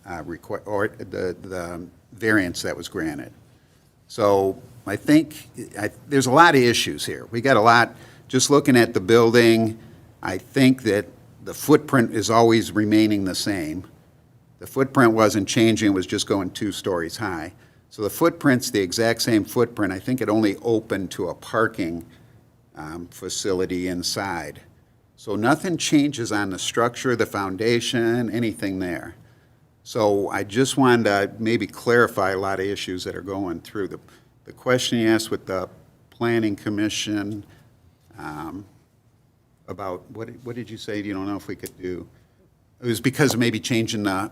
or the variance that was granted. So I think there's a lot of issues here. We got a lot, just looking at the building, I think that the footprint is always remaining the same. The footprint wasn't changing, it was just going 2 stories high. So the footprint's the exact same footprint. I think it only opened to a parking facility inside. So nothing changes on the structure, the foundation, anything there. So I just wanted to maybe clarify a lot of issues that are going through. The question you asked with the planning commission about, what did you say, you don't know if we could do? It was because of maybe changing the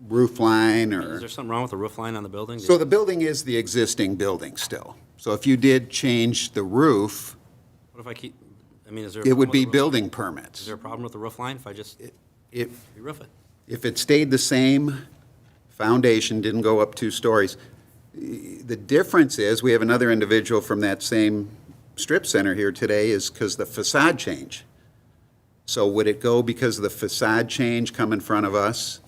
roof line Is or, there something wrong with the roof line on the building? so the building is the existing building still. So if you did change the roof, What if I keep, I mean, is there? a it problem would with be the roof- building Is permits. there a problem with the roof line if I just If, re-roof it? if it stayed the same foundation, didn't go up 2 stories, the difference is, we have another individual from that same strip center here today, is because the facade change. So would it go because of the facade change come in front of us?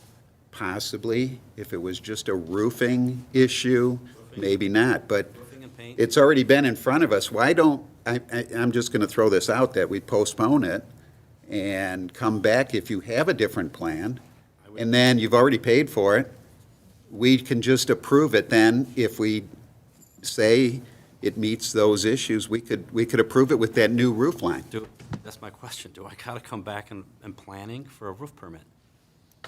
Possibly. If it was just a roofing issue, maybe not. But Roofing and paint? it's already been in front of us. Why don't, I'm just going to throw this out, that we postpone it and come back if you have a different plan, and then you've already paid for it. We can just approve it then. If we say it meets those issues, we could approve it with that new roof line. That's my question. Do I gotta come back and planning for a roof permit? I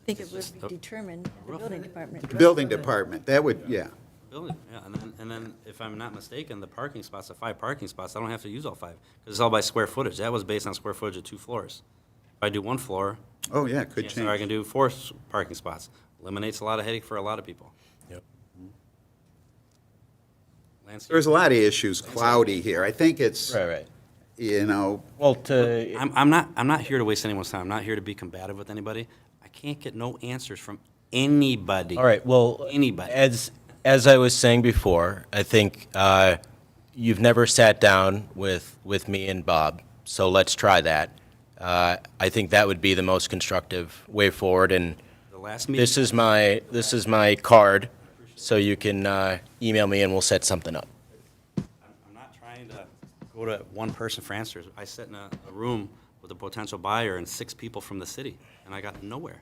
think it would be determined in the building department. The building department, that would, yeah. Building, yeah, and then if I'm not mistaken, the parking spots, the 5 parking spots, I don't have to use all 5, because it's all by square footage. That was based on square footage of 2 floors. If I do 1 floor, Oh, yeah, it could chances are I change. can do 4 parking spots. Eliminates a lot of headache for a lot of people. Yep. Landscape. There's a lot of issues cloudy here. I think it's, Right. you know, Well, to, I'm not here to waste anyone's time. I'm not here to be combative with anybody. I can't get no answers from anybody. all right, well, Anybody. as I was saying before, I think you've never sat down with me and Bob, so let's try that. I think that would be the most constructive way forward, and The last meeting. this is my card, so you can email me and we'll set something up. I'm not trying to go to one person for answers. I sat in a room with a potential buyer and 6 people from the city, and I got nowhere.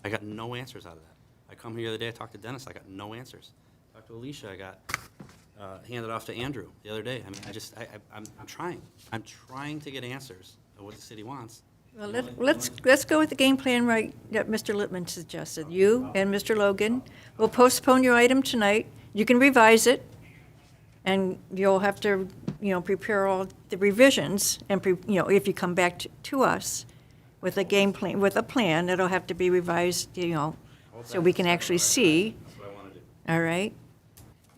I got no answers out of that. I come here the other day, I talked to Dennis, I got no answers. Talked to Alicia, I got handed off to Andrew the other day. I mean, I'm trying. I'm trying to get answers of what the city wants. Well, let's go with the game plan that Mr. Lippman suggested. You and Mr. Logan will postpone your item tonight. You can revise it, and you'll have to, prepare all the revisions, and, if you come back to us with a game plan, with a plan, it'll have to be revised, so we can actually see. That's what I want to do. All right?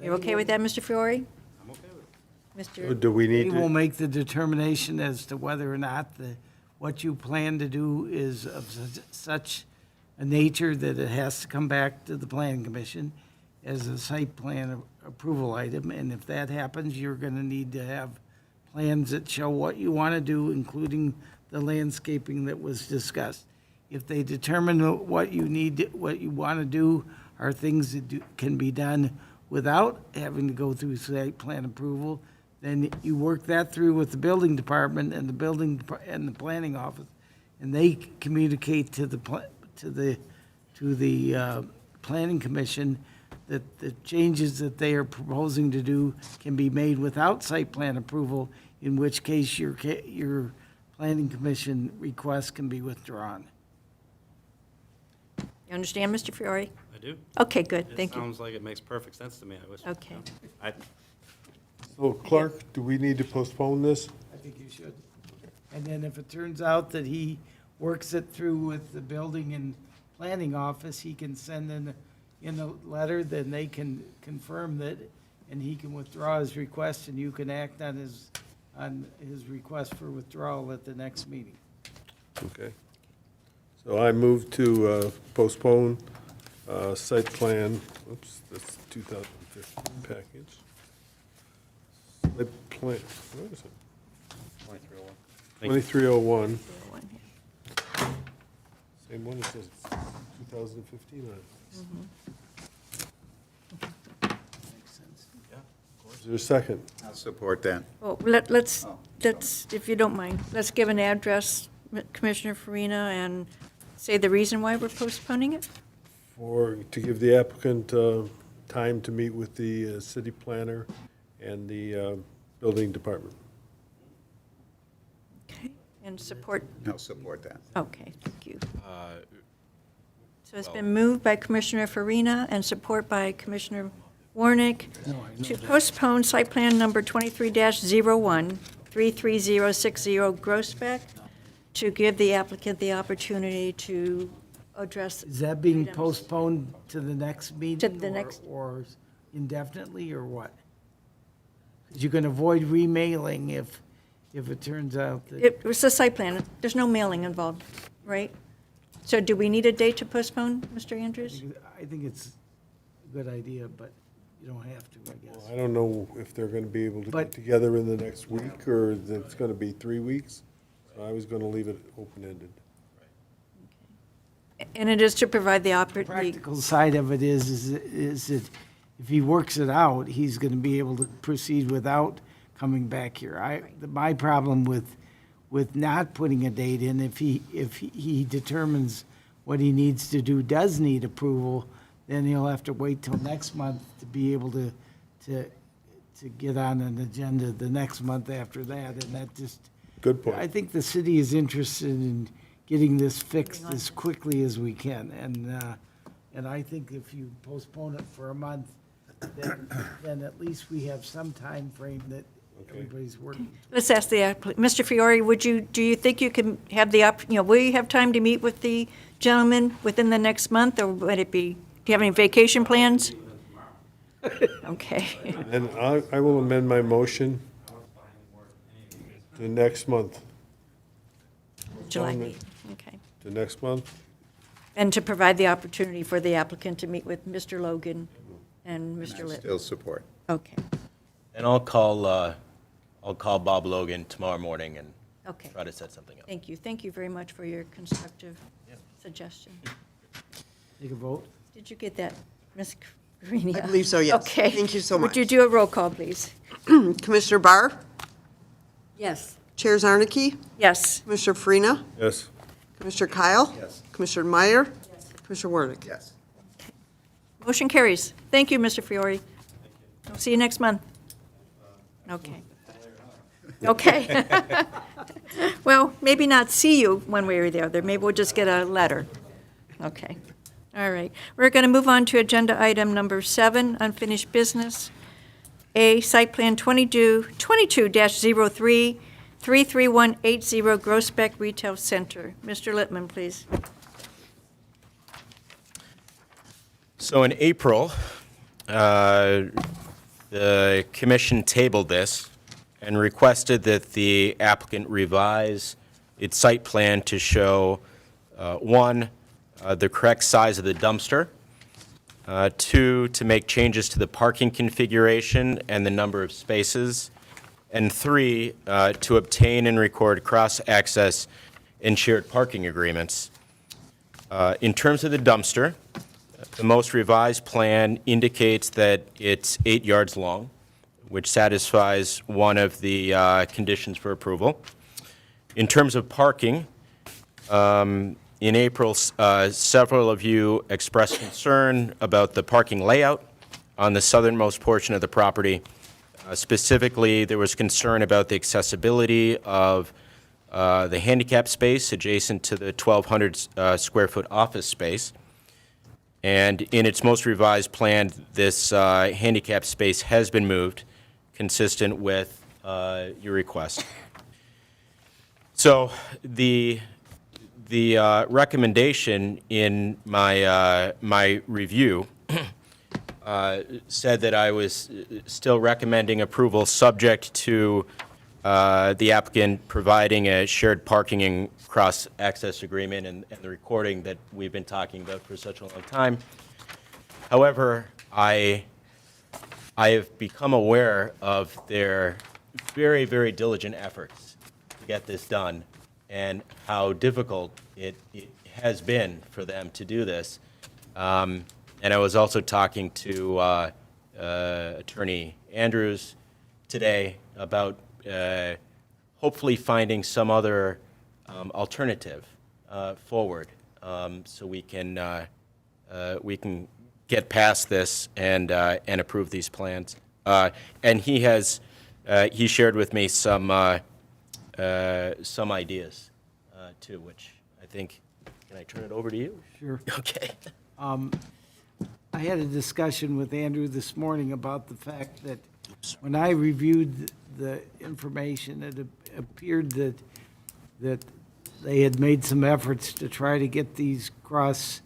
You're okay with that, Mr. Fiore? I'm okay with it. Mr. Do we We need will to, make the determination as to whether or not what you plan to do is of such a nature that it has to come back to the planning commission as a site plan approval item, and if that happens, you're gonna need to have plans that show what you wanna do, including the landscaping that was discussed. If they determine what you wanna do are things that can be done without having to go through site plan approval, then you work that through with the building department and the planning office, and they communicate to the planning commission that the changes that they are proposing to do can be made without site plan approval, in which case your planning commission request can be withdrawn. You understand, Mr. Fiore? I do. Okay, good, thank It you. sounds like it makes perfect sense to me. I wish. Okay. so Clark, do we need to postpone this? I think you should. And then if it turns out that he works it through with the building and planning office, he can send in a letter, then they can confirm that, and he can withdraw his request, and you can act on his request for withdrawal at the next meeting. Okay. So I move to postpone site plan, oops, that's 2015 package. Site plan, where is it? 2301. Same one, it says 2015 on it. Makes sense. Is there a second? I'll support that. Well, let's, if you don't mind, let's give an address, Commissioner Farina, and say the reason why we're postponing it? To give the applicant time to meet with the city planner and the building department. Okay, and support, I'll support that. okay, thank you. So it's been moved by Commissioner Farina and support by Commissioner Warnick to postpone site plan number 23-01, 33060 Grossbeck, to give the applicant the opportunity to address. Is that being items. postponed to the next meeting? the next- Or indefinitely, or what? 'Cause you can avoid remailing if it turns out that. It was a site plan. There's no mailing involved, right? So do we need a date to postpone, Mr. Andrews? I think it's a good idea, but you don't have to, I guess. I don't know if they're gonna be able to But- get together in the next week, or if it's gonna be 3 weeks. So I was gonna leave it open-ended. And it is to provide the opportunity. Practical side of it is that if he works it out, he's going to be able to proceed without coming back here. My problem with not putting a date in, if he determines what he needs to do does need approval, then he'll have to wait till next month to be able to get on an agenda the next month after that, and that just. Good point. I think the city is interested in getting this fixed as quickly as we can, and I think if you postpone it for a month, then at least we have some time frame that everybody's working. Let's ask the applicant. Mr. Fiore, do you think you can have will you have time to meet with the gentleman within the next month, or would it be, do you have any vacation plans? Okay. And I will amend my motion to next month, July Gentlemen. meeting, okay. to next month. And to provide the opportunity for the applicant to meet with Mr. Logan and Mr. Litt. Still support. Okay, And I'll call Bob Logan tomorrow morning and okay. try to set something up. Thank you. Thank you very much for your constructive suggestion. Take a vote? Did you get that, Ms. Greenia? I believe so, yes. Okay. Thank you so Would you much. do a roll call, please? Commissioner Barr, Yes. Chair Zarnicki, Yes. Commissioner Farina, Yes. Commissioner Kyle. Yes. Commissioner Meyer. Commissioner Warnick. Yes. Motion carries. Thank you, Mr. Fiore. I'll see you next month. Okay. Okay. Well, maybe not see you one way or the other. Maybe we'll just get a letter. Okay. All right. We're going to move on to agenda item number 7, unfinished business. A, site plan 22-03, 33180 Grossbeck Retail Center. Mr. Littman, please. So in April, the commission tabled this and requested that the applicant revise its site plan to show, one, the correct size of the dumpster, two, to make changes to the parking configuration and the number of spaces, and three, to obtain and record cross-access and shared parking agreements. In terms of the dumpster, the most revised plan indicates that it's 8 yards long, which satisfies one of the conditions for approval. In terms of parking, in April, several of you expressed concern about the parking layout on the southernmost portion of the property. Specifically, there was concern about the accessibility of the handicap space adjacent to the 1,200 square foot office space. And in its most revised plan, this handicap space has been moved, consistent with your request. So the recommendation in my review said that I was still recommending approval subject to the applicant providing a shared parking and cross-access agreement and the recording that we've been talking about for such a long time. However, I have become aware of their very, very diligent efforts to get this done and how difficult it has been for them to do this. And I was also talking to Attorney Andrews today about hopefully finding some other alternative forward, so we can get past this and approve these plans. And he shared with me some ideas too, which I think. Can I turn it over to you? Sure. Okay. I had a discussion with Andrew this morning about the fact that when I reviewed the information, it appeared that they had made some efforts to try to get these cross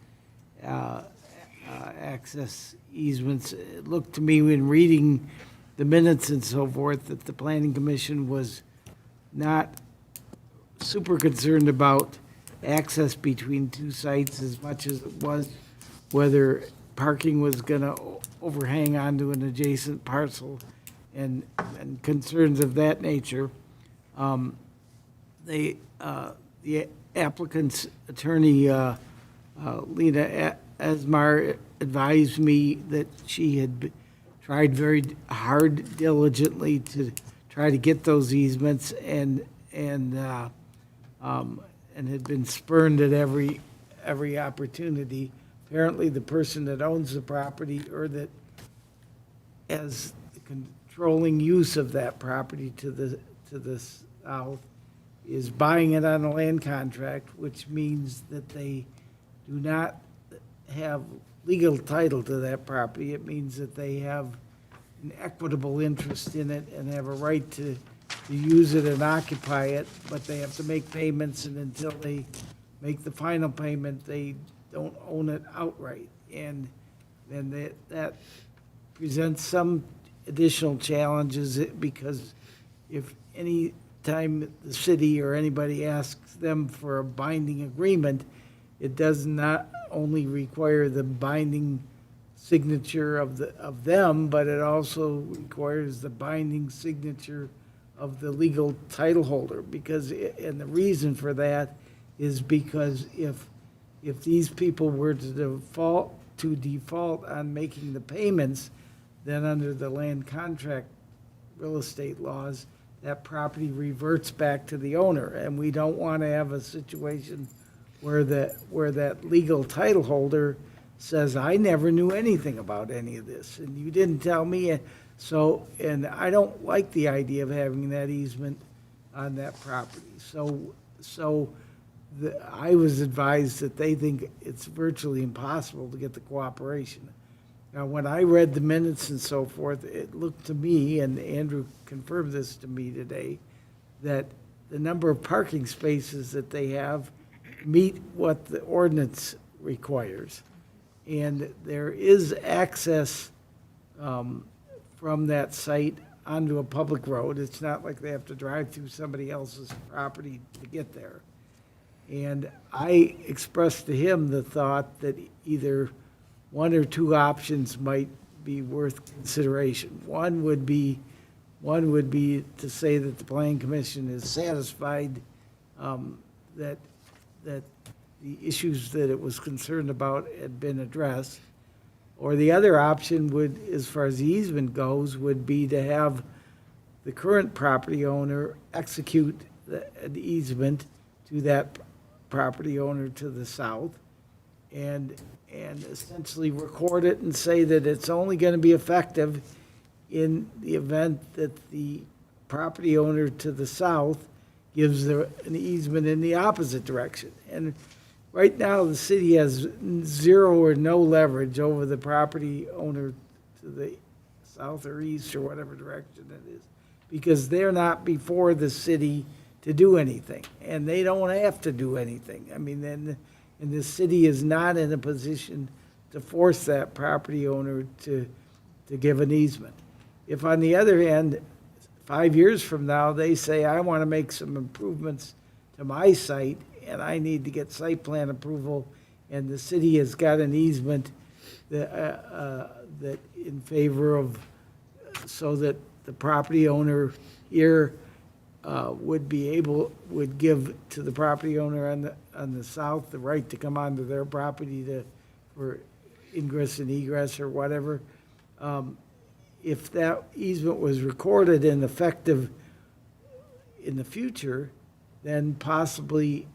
access easements. It looked to me when reading the minutes and so forth that the planning commission was not super concerned about access between two sites as much as it was whether parking was going to overhang onto an adjacent parcel and concerns of that nature. The applicant's attorney, Lena Asmar, advised me that she had tried very hard, diligently to try to get those easements and had been spurned at every opportunity. Apparently, the person that owns the property or that has the controlling use of that property to the south is buying it on a land contract, which means that they do not have legal title to that property. It means that they have an equitable interest in it and have a right to use it and occupy it, but they have to make payments, and until they make the final payment, they don't own it outright. And then that presents some additional challenges, because if any time the city or anybody asks them for a binding agreement, it does not only require the binding signature of them, but it also requires the binding signature of the legal title holder. And the reason for that is because if these people were to default on making the payments, then under the land contract real estate laws, that property reverts back to the owner. And we don't want to have a situation where that legal title holder says, I never knew anything about any of this, and you didn't tell me. And I don't like the idea of having that easement on that property. I was advised that they think it's virtually impossible to get the cooperation. Now, when I read the minutes and so forth, it looked to me, and Andrew confirmed this to me today, that the number of parking spaces that they have meet what the ordinance requires. And there is access from that site onto a public road. It's not like they have to drive through somebody else's property to get there. And I expressed to him the thought that either one or two options might be worth consideration. One would be to say that the Planning Commission is satisfied that the issues that it was concerned about had been addressed. Or the other option would, as far as the easement goes, would be to have the current property owner execute an easement to that property owner to the south and essentially record it and say that it's only going to be effective in the event that the property owner to the south gives an easement in the opposite direction. And right now, the city has zero or no leverage over the property owner to the south or east or whatever direction it is, because they're not before the city to do anything, and they don't have to do anything. I mean, and the city is not in a position to force that property owner to give an easement. If, on the other hand, 5 years from now, they say, I want to make some improvements to my site, and I need to get site plan approval, and the city has got an easement that in favor of, so that the property owner here would give to the property owner on the south the right to come onto their property for ingress and egress or whatever. If that easement was recorded and effective in the future, then possibly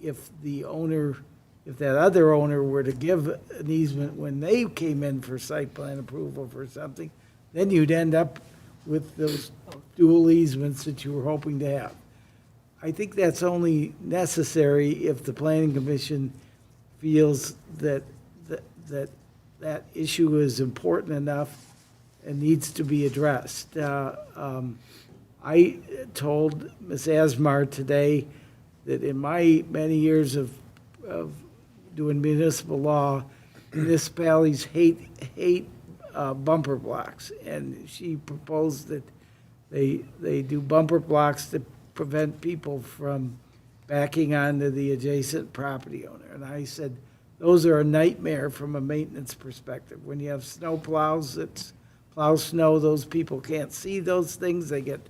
if that other owner were to give an easement when they came in for site plan approval for something, then you'd end up with those dual easements that you were hoping to have. I think that's only necessary if the Planning Commission feels that issue is important enough and needs to be addressed. I told Ms. Asmar today that in my many years of doing municipal law, municipalities hate bumper blocks. And she proposed that they do bumper blocks to prevent people from backing onto the adjacent property owner. And I said, those are a nightmare from a maintenance perspective. When you have snow plows that plow snow, those people can't see those things. They get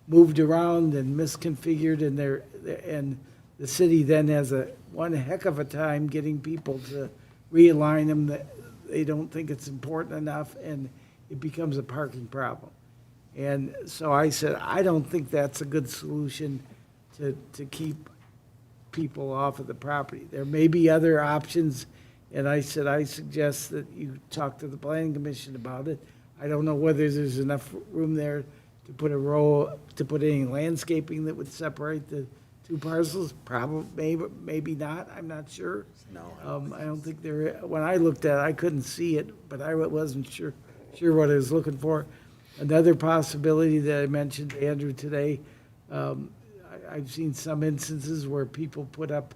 moved around and misconfigured, and the city then has one heck of a time getting people to realign them, that they don't think it's important enough, and it becomes a parking problem. And so I said, I don't think that's a good solution to keep people off of the property. There may be other options, and I said, I suggest that you talk to the planning commission about it. I don't know whether there's enough room there to put any landscaping that would separate the two parcels. Probably, maybe not, I'm not sure. No. I don't think when I looked at it, I couldn't see it, but I wasn't sure what I was looking for. Another possibility that I mentioned to Andrew today, I've seen some instances where people put up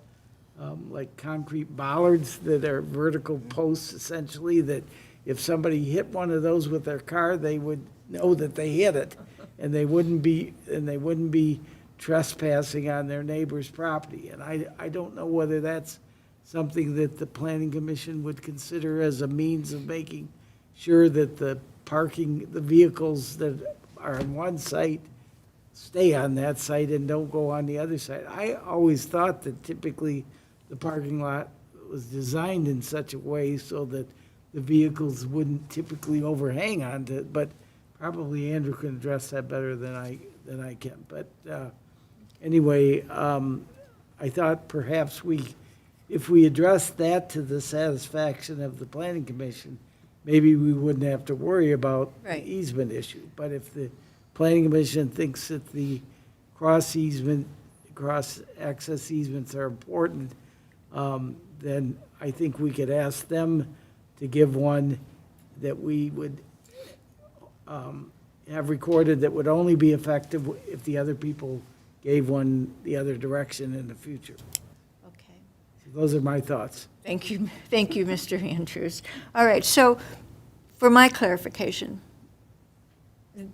like concrete bollards that are vertical posts, essentially, that if somebody hit one of those with their car, they would know that they hit it, and they wouldn't be trespassing on their neighbor's property. And I don't know whether that's something that the planning commission would consider as a means of making sure that the vehicles that are on one site stay on that site and don't go on the other side. I always thought that typically the parking lot was designed in such a way so that the vehicles wouldn't typically overhang onto it, but probably Andrew can address that better than I can. But anyway, I thought perhaps if we address that to the satisfaction of the planning commission, maybe we wouldn't have to worry about the easement issue. But if the planning commission thinks that the cross access easements are important, then I think we could ask them to give one that we would have recorded that would only be effective if the other people gave one the other direction in the future. Okay. So those are my thoughts. Thank you, Mr. Andrews. All right, so for my clarification,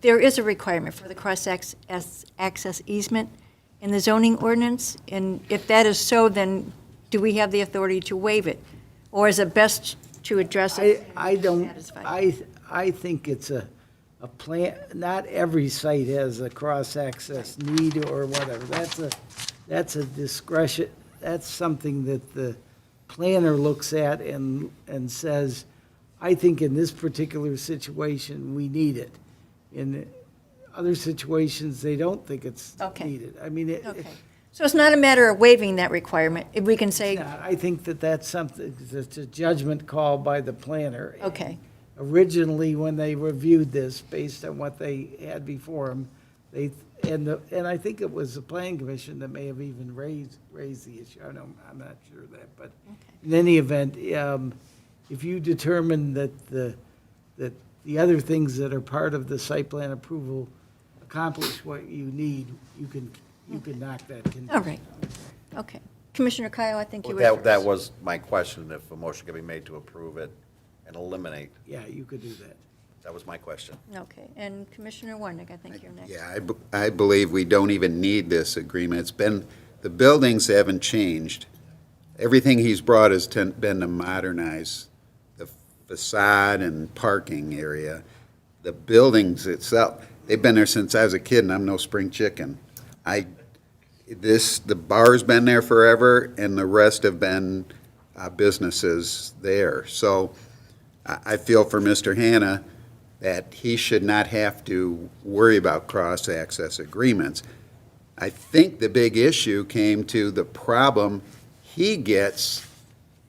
there is a requirement for the cross-access easement in the zoning ordinance, and if that is so, then do we have the authority to waive it? Or is it best to address it? I don't, satisfied? I think it's a plan, not every site has a cross-access need or whatever. That's a discretion, that's something that the planner looks at and says, I think in this particular situation, we need it. In other situations, they don't think it's Okay. needed. I mean, Okay. So it's not a matter of waiving that requirement. If we can say, I think that's something, it's a judgment call by the planner. okay, Originally, when they reviewed this, based on what they had before them, and I think it was the planning commission that may have even raised the issue. I'm not sure of that, but in any event, if you determine that the other things that are part of the site plan approval accomplish what you need, you can knock that condition. all right, okay. Commissioner Kyle, I think you were Well, that first. was my question, if a motion could be made to approve it and eliminate. Yeah, you could do that. That was my question. Okay, and Commissioner Warnick, I think you're next. Yeah, I believe we don't even need this agreement. The buildings haven't changed. Everything he's brought has been to modernize the facade and parking area. The buildings itself, they've been there since I was a kid, and I'm no spring chicken. The bar's been there forever, and the rest have been businesses there. So I feel for Mr. Hanna that he should not have to worry about cross-access agreements. I think the big issue came to the problem he gets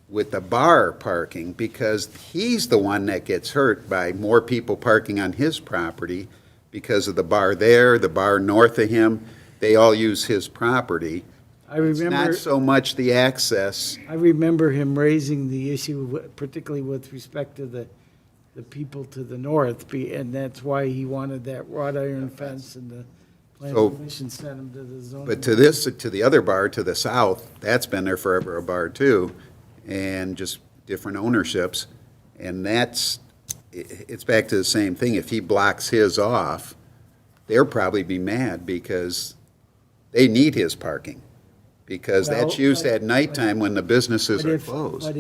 with the bar parking, because he's the one that gets hurt by more people parking on his property because of the bar there, the bar north of him. They all use his property. I It's remember. not so much the access. I remember him raising the issue, particularly with respect to the people to the north, and that's why he wanted that wrought iron fence and the So- Planning commission sent them to the zoning. But to the other bar to the south, that's been there forever, a bar too, and just different ownerships. And it's back to the same thing. If he blocks his off, they'll probably be mad because they need his parking. Because that's Well, used but- at nighttime when the businesses But are if, closed. but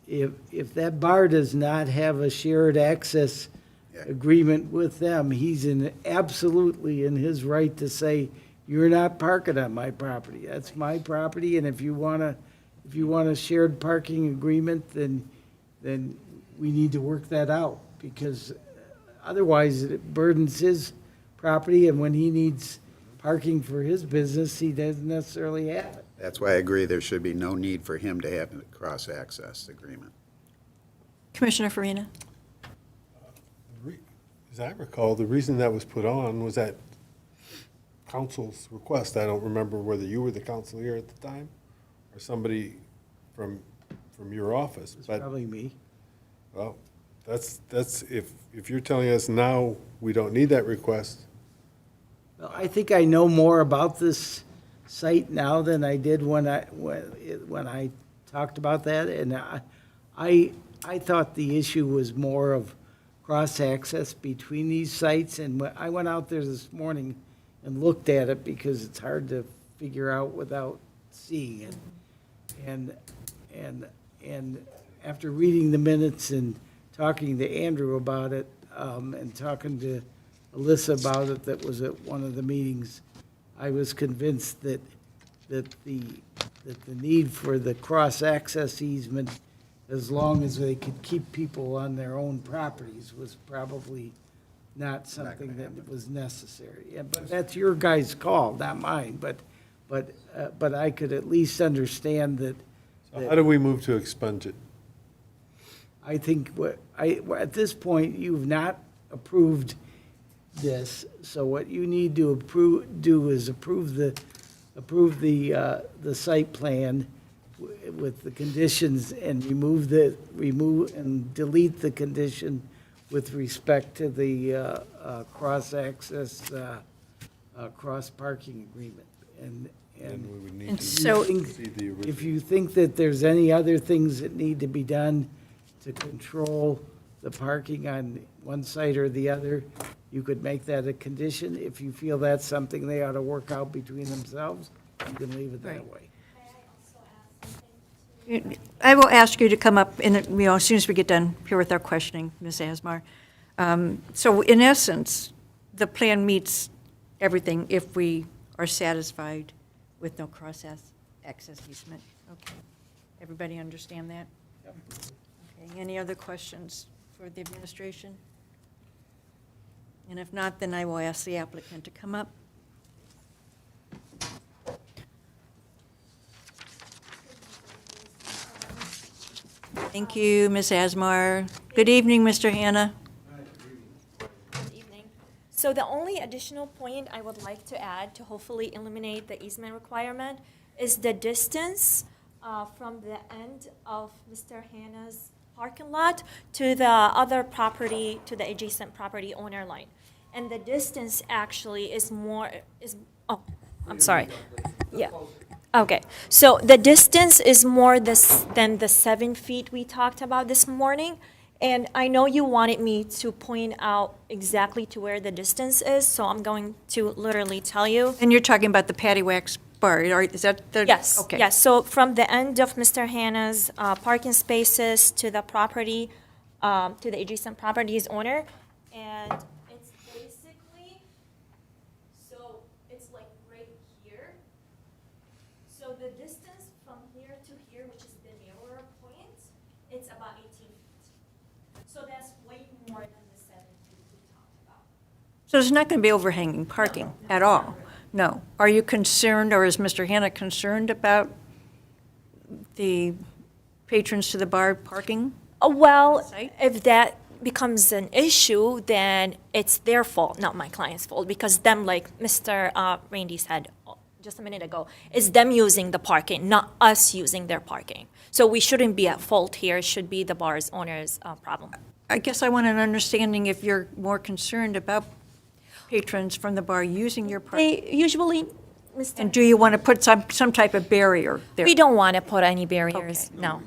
if that bar does not have a shared access Yeah. agreement with them, he's absolutely in his right to say, you're not parking on my property. That's my property, and if you want a shared parking agreement, then we need to work that out, because otherwise it burdens his property, and when he needs parking for his business, he doesn't necessarily have it. That's why I agree there should be no need for him to have a cross-access agreement. Commissioner Farina? As I recall, the reason that was put on was at council's request. I don't remember whether you were the council here at the time or somebody from your office. It's But, probably me. well, that's, if you're telling us now we don't need that request, Well, I think I know more about this site now than I did when I talked about that, and I thought the issue was more of cross-access between these sites, and I went out there this morning and looked at it because it's hard to figure out without seeing it. And after reading the minutes and talking to Andrew about it, and talking to Alyssa about it, that was at one of the meetings, I was convinced that the need for the cross-access easement, as long as they could keep people on their own properties, was probably not something that was necessary. Yeah, but that's your guys' call, not mine, but I could at least understand that. so how do we move to expunge it? I think at this point, you've not approved this, so what you need to do is approve the site plan with the conditions and remove and delete the condition with respect to the cross-access, cross-parking agreement. And we would need And to so- see the If original. you think that there's any other things that need to be done to control the parking on one site or the other, you could make that a condition. If you feel that's something they ought to work out between themselves, you can leave it that Right. way. I will ask you to come up as soon as we get done here with our questioning, Ms. Asmar. So in essence, the plan meets everything if we are satisfied with no cross-access easement. Okay. Everybody understand that? Okay. Any other questions for the administration? And if not, then I will ask the applicant to come up. Thank you, Ms. Asmar. Good evening, Mr. Hannah. Good evening. So the only additional point I would like to add to hopefully eliminate the easement requirement is the distance from the end of Mr. Hannah's parking lot to the other property, to the adjacent property owner line. And the distance actually is I'm sorry. Yeah. Okay, so the distance is more than the 7 feet we talked about this morning. And I know you wanted me to point out exactly to where the distance is, so I'm going to literally tell you. And you're talking about the Patty Wax bar, right? Is that the? Yes, Okay. yes, so from the end of Mr. Hannah's parking spaces to the property, to the adjacent property's owner, and it's basically, so it's like right here. So the distance from here to here, which is the narrower point, it's about 18 feet. So that's way more than the 7 feet we talked about. So there's not going to be overhanging parking at all? No. Are you concerned, or is Mr. Hannah concerned about the patrons to the bar parking? Well, Site? if that becomes an issue, then it's their fault, not my client's fault, because them, like Mr. Randy said just a minute ago, it's them using the parking, not us using their parking. So we shouldn't be at fault here. It should be the bar's owner's problem. I guess I want an understanding if you're more concerned about patrons from the bar using your parking? They usually, Mr. And do you want to put some type of barrier there? We don't want to put any barriers, Okay. no,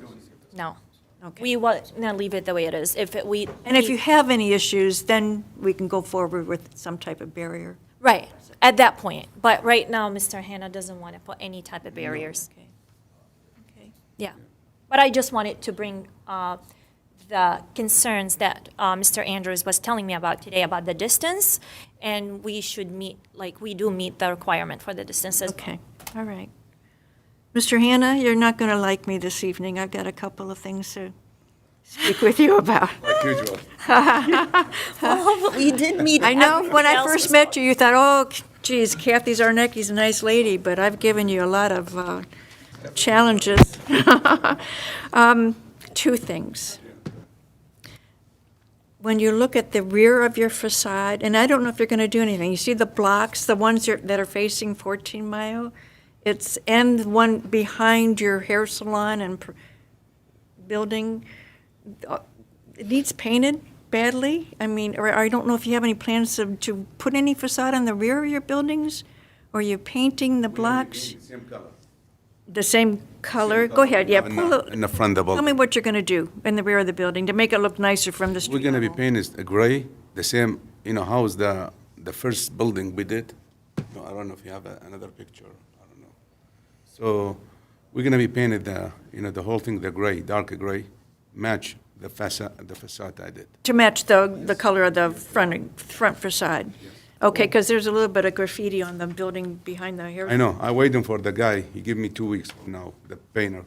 no. Okay. We want to leave it the way it is. And if you have any issues, then we can go forward with some type of barrier. Right, at that point. But right now, Mr. Hannah doesn't want to put any type of barriers. Okay. Okay. Yeah. But I just wanted to bring the concerns that Mr. Andrews was telling me about today about the distance, and we should meet, like, we do meet the requirement for the distances. Okay, all right. Mr. Hannah, you're not going to like me this evening. I've got a couple of things to speak with you about. Like usual. We did meet. I know, when I everything else first was- met you, you thought, oh, geez, Kathy Zarnecki's a nice lady, but I've given you a lot of challenges. Two things. When you look at the rear of your facade, and I don't know if you're going to do anything, you see the blocks, the ones that are facing 14 Mile? And the one behind your hair salon and building, it needs painted badly? I mean, or I don't know if you have any plans to put any facade on the rear of your buildings? Or you're painting the blocks? Same color. The same color? Go ahead, yeah. pull it- In the front of the Tell me building. what you're going to do in the rear of the building to make it look nicer from the street We're gonna be level. painted gray, the same, how is the first building we did? No, I don't know if you have another picture, I don't know. So, we're gonna be painted the whole thing, the gray, dark gray, match the facade I did. To match the color of the front facade? Okay, because there's a little bit of graffiti on the building behind the hair. I know, I'm waiting for the guy, he give me 2 weeks from now, the paint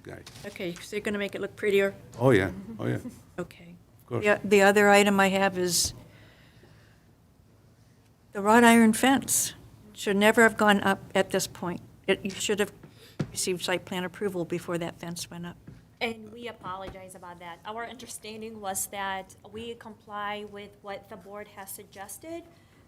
guy. Okay, so you're going to make it look prettier? Oh, yeah, Okay. of course. The other item I have is the wrought iron fence. Should never have gone up at this point. You should have received site plan approval before that fence went up. And we apologize about that. Our understanding was that we comply with what the board has suggested.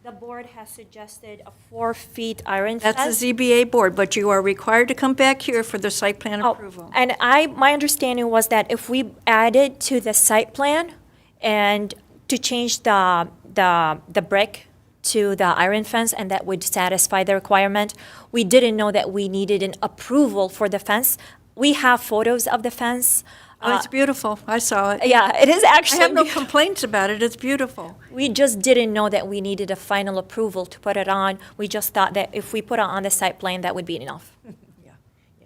The board has suggested a 4-foot iron fence. That's the ZBA board, but you are required to come back here for the site plan Oh, approval. And my understanding was that if we added to the site plan and to change the brick to the iron fence, and that would satisfy the requirement, we didn't know that we needed an approval for the fence. We have photos of the fence. Oh, it's beautiful. I saw it. Yeah, it is I actually. have no complaints about it. It's beautiful. We just didn't know that we needed a final approval to put it on. We just thought that if we put it on the site plan, that would be enough. Yeah,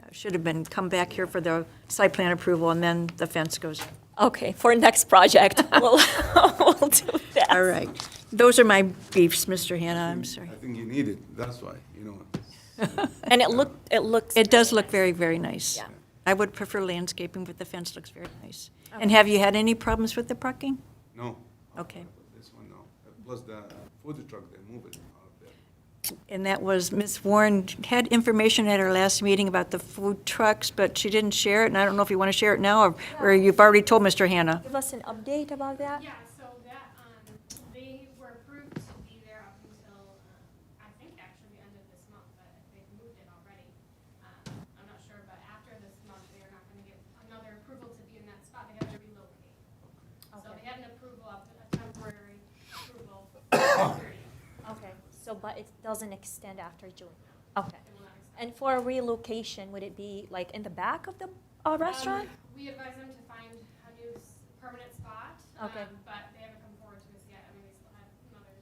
it should have been, come back here for the site plan approval, and then the fence goes up. Okay, for next project, we'll do that. All right. Those are my beefs, Mr. Hannah, I'm sorry. I think you need it, that's why, And it looks. It does look very, very nice. Yeah. I would prefer landscaping, but the fence looks very nice. And have you had any problems with the parking? No. Okay. This one, no. Plus the food truck, they move it out there. And that was, Ms. Warren had information at our last meeting about the food trucks, but she didn't share it, and I don't know if you want to share it now, or you've already told Mr. Hannah. Give us an update about that? Yeah, so that, they were approved to be there up until, I think actually the end of this month, but they've moved it already. I'm not sure, but after this month, they are not gonna get another approval to be in that spot, they have to relocate. So they had an approval of a temporary approval. Okay, so, but it doesn't extend after June? Okay. It will not extend. And for a relocation, would it be like in the back of the restaurant? We advise them to find a new permanent spot. Okay. But they haven't come forward to us yet, I mean, they still have another,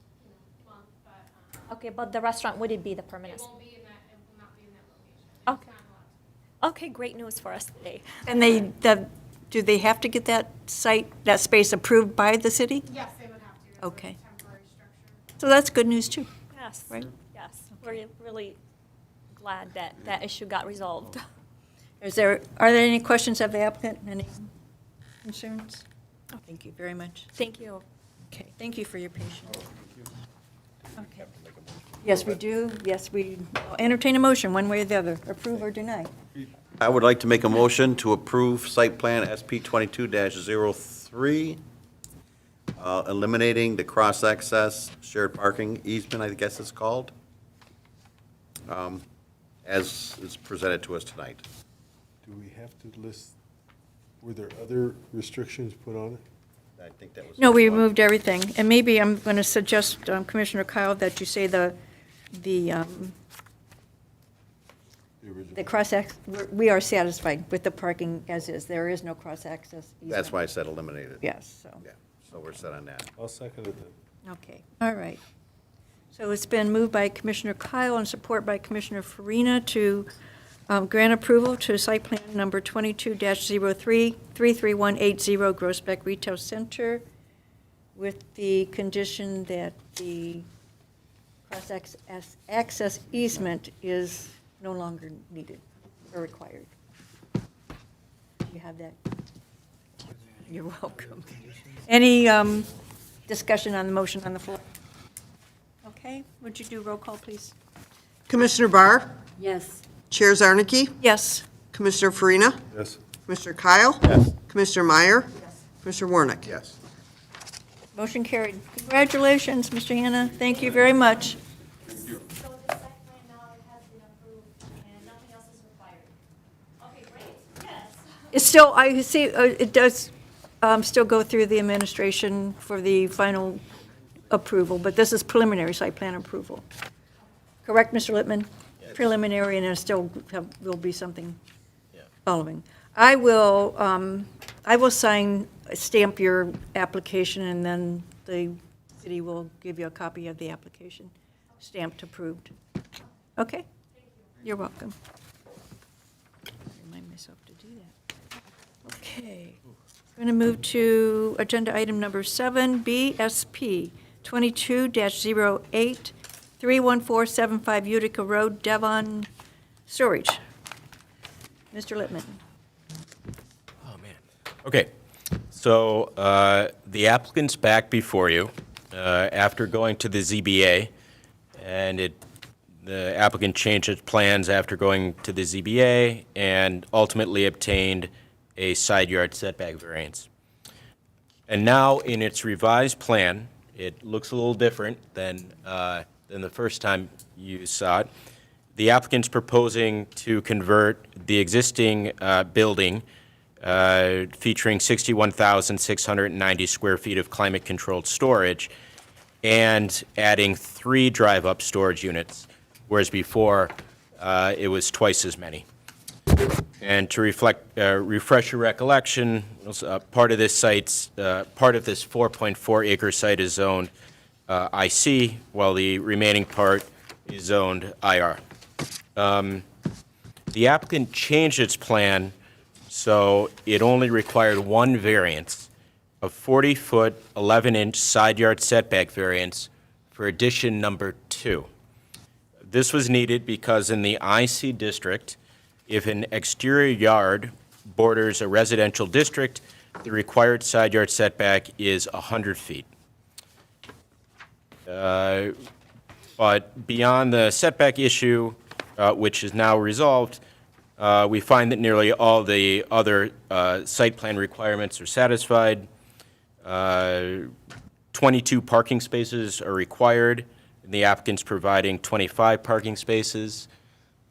month, but, Okay, but the restaurant, would it be the it permanent? won't be in that, it will not be in that location. Okay. It's not allowed. Okay, great news for us today. And do they have to get that site, that space approved by the city? Yes, they would have to. It's a Okay. temporary structure. So that's good news, too. Yes, Right. yes, we're really glad that that issue got resolved. Are there any questions of the applicant? Any concerns? Thank you very much. Thank you. Okay, thank you for your patience. Okay. Yes, we do. Yes, we entertain a motion, one way or the other, approve or deny. I would like to make a motion to approve site plan SP 22-03, eliminating the cross-access shared parking easement, I guess it's called, as is presented to us tonight. Do we have to list, were there other restrictions put on it? I think that was. No, we removed everything. And maybe I'm going to suggest, Commissioner Kyle, that you say the cross-access, we are satisfied with the parking as is. There is no cross-access easement. That's why I said eliminated. Yes, so, Yeah, so we're set on that. I'll second it then. okay, all right. So it's been moved by Commissioner Kyle and support by Commissioner Farina to grant approval to site plan number 22-03, 33180 Groesbeck Retail Center with the condition that the cross-access easement is no longer needed or required. Do you have that? You're welcome. Any discussion on the motion on the floor? Okay, would you do roll call, please? Commissioner Barr? Yes. Chair Zarnicki? Yes. Commissioner Farina? Yes. Commissioner Kyle? Yes. Commissioner Meyer? Commissioner Warnick? Yes. Motion carried. Congratulations, Mr. Hannah. Thank you very much. So the site plan now has been approved and nothing else is required. Okay, great, yes. It's still, I see, it does still go through the administration for the final approval, but this is preliminary site plan approval. Correct, Mr. Lippman? Preliminary, and there still will be something following. I will stamp your application, and then the city will give you a copy of the application, stamped approved. Okay? You're welcome. Remind myself to do that. Okay. We're going to move to agenda item number 7, BSP 22-08, 31475 Utica Road, Devon Storage. Mr. Lippman. Oh, man. Okay, so the applicant's back before you after going to the ZBA, and the applicant changed its plans after going to the ZBA and ultimately obtained a side yard setback variance. And now, in its revised plan, it looks a little different than the first time you saw it. The applicant's proposing to convert the existing building featuring 61,690 square feet of climate-controlled storage and adding 3 drive-up storage units, whereas before it was twice as many. And to refresh your recollection, part of this 4.4 acre site is zoned IC, while the remaining part is zoned IR. The applicant changed its plan so it only required one variance, a 40-foot, 11-inch side yard setback variance for addition number 2. This was needed because in the IC district, if an exterior yard borders a residential district, the required side yard setback is 100 feet. But beyond the setback issue, which is now resolved, we find that nearly all the other site plan requirements are satisfied. 22 parking spaces are required, and the applicant's providing 25 parking spaces.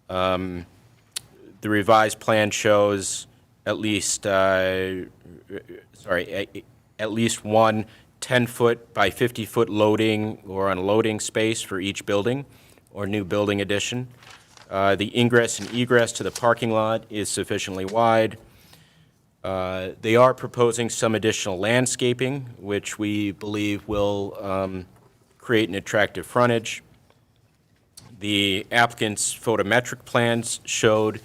The revised plan shows at least one 10-foot by 50-foot loading or unloading space for each building or new building addition. The ingress and egress to the parking lot is sufficiently wide. They are proposing some additional landscaping, which we believe will create an attractive frontage. The applicant's photometric plans showed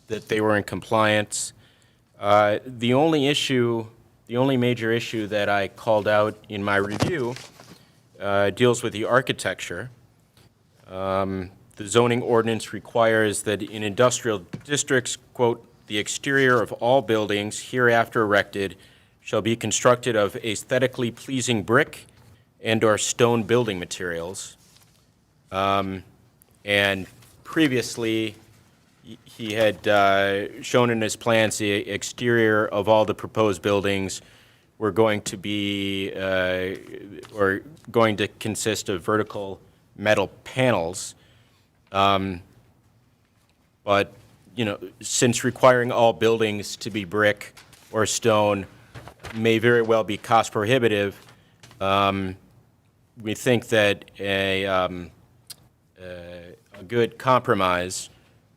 that they were in compliance. The only major issue that I called out in my review deals with the architecture. The zoning ordinance requires that in industrial districts, quote, "The exterior of all buildings hereafter erected shall be constructed of aesthetically pleasing brick and/or stone building materials." And previously, he had shown in his plans the exterior of all the proposed buildings were going to be, or going to consist of vertical metal panels. But, since requiring all buildings to be brick or stone may very well be cost prohibitive. We think that a good compromise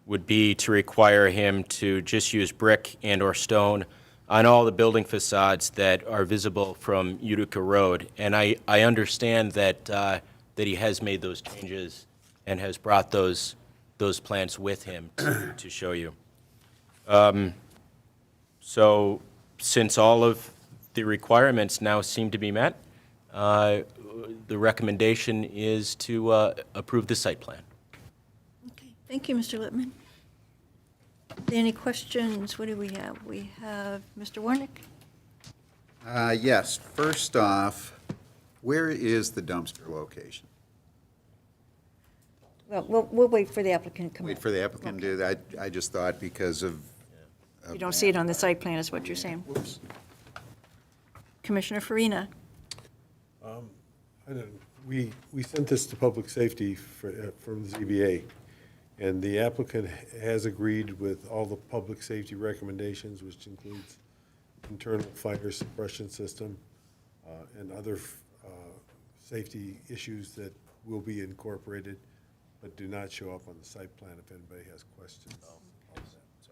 would be to require him to just use brick and/or stone on all the building facades that are visible from Utica Road. And I understand that, that he has made those changes and has brought those plans with him to show you. So since all of the requirements now seem to be met, the recommendation is to approve the site plan. Okay, thank you, Mr. Lippman. Any questions? What do we have? We have Mr. Warnick. Yes, first off, where is the dumpster location? Well, we'll wait for the applicant to come in. Wait for the applicant to do that. I just thought because of. You don't see it on the site plan, is what you're saying. Whoops. Commissioner Farina. I didn't, we sent this to public safety from the ZBA, and the applicant has agreed with all the public safety recommendations, which includes internal fire suppression system and other safety issues that will be incorporated, but do not show up on the site plan if anybody has questions.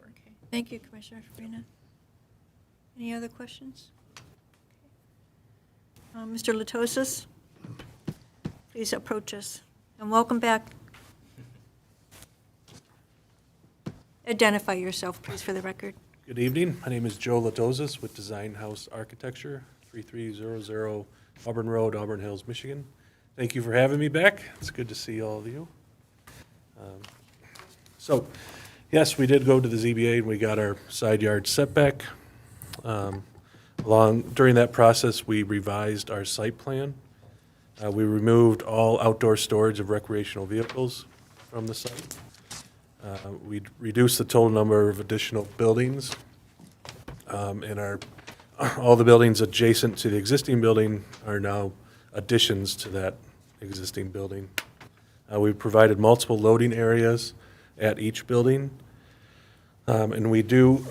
Okay. Thank you, Commissioner Farina. Any other questions? Mr. Latosis, please approach us, and welcome back. Identify yourself, please, for the record. Good evening. My name is Joe Latozis with Design House Architecture, 3300 Auburn Road, Auburn Hills, Michigan. Thank you for having me back. It's good to see all of you. So, yes, we did go to the ZBA and we got our side yard setback. During that process, we revised our site plan. We removed all outdoor storage of recreational vehicles from the site. We reduced the total number of additional buildings. And all the buildings adjacent to the existing building are now additions to that existing building. We provided multiple loading areas at each building. And we do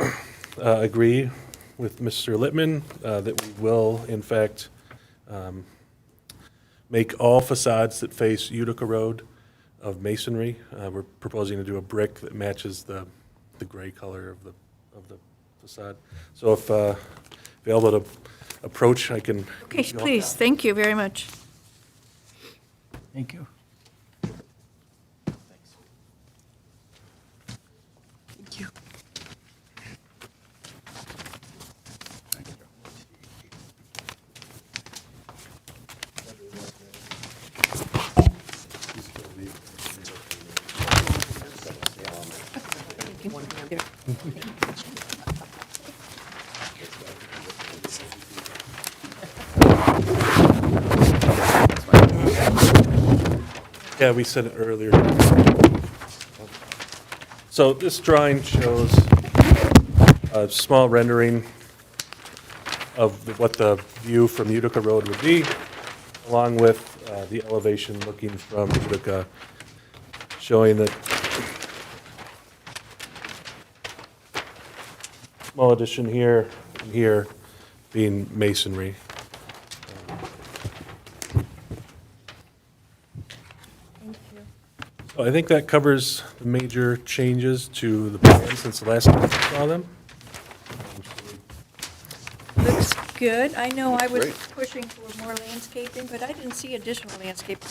agree with Mr. Lippman that we will, in fact, make all facades that face Utica Road of masonry. We're proposing to do a brick that matches the gray color of the facade. So if you're able to approach, I can. Okay, please, thank you very much. Thank you. Thank you. Yeah, we said it earlier. So this drawing shows a small rendering of what the view from Utica Road would be, along with the elevation looking from Utica, showing that small addition here and here being masonry. So I think that covers the major changes to the plan since the last time we saw them. Looks good. I know I was Great. pushing for more landscaping, but I didn't see additional landscaping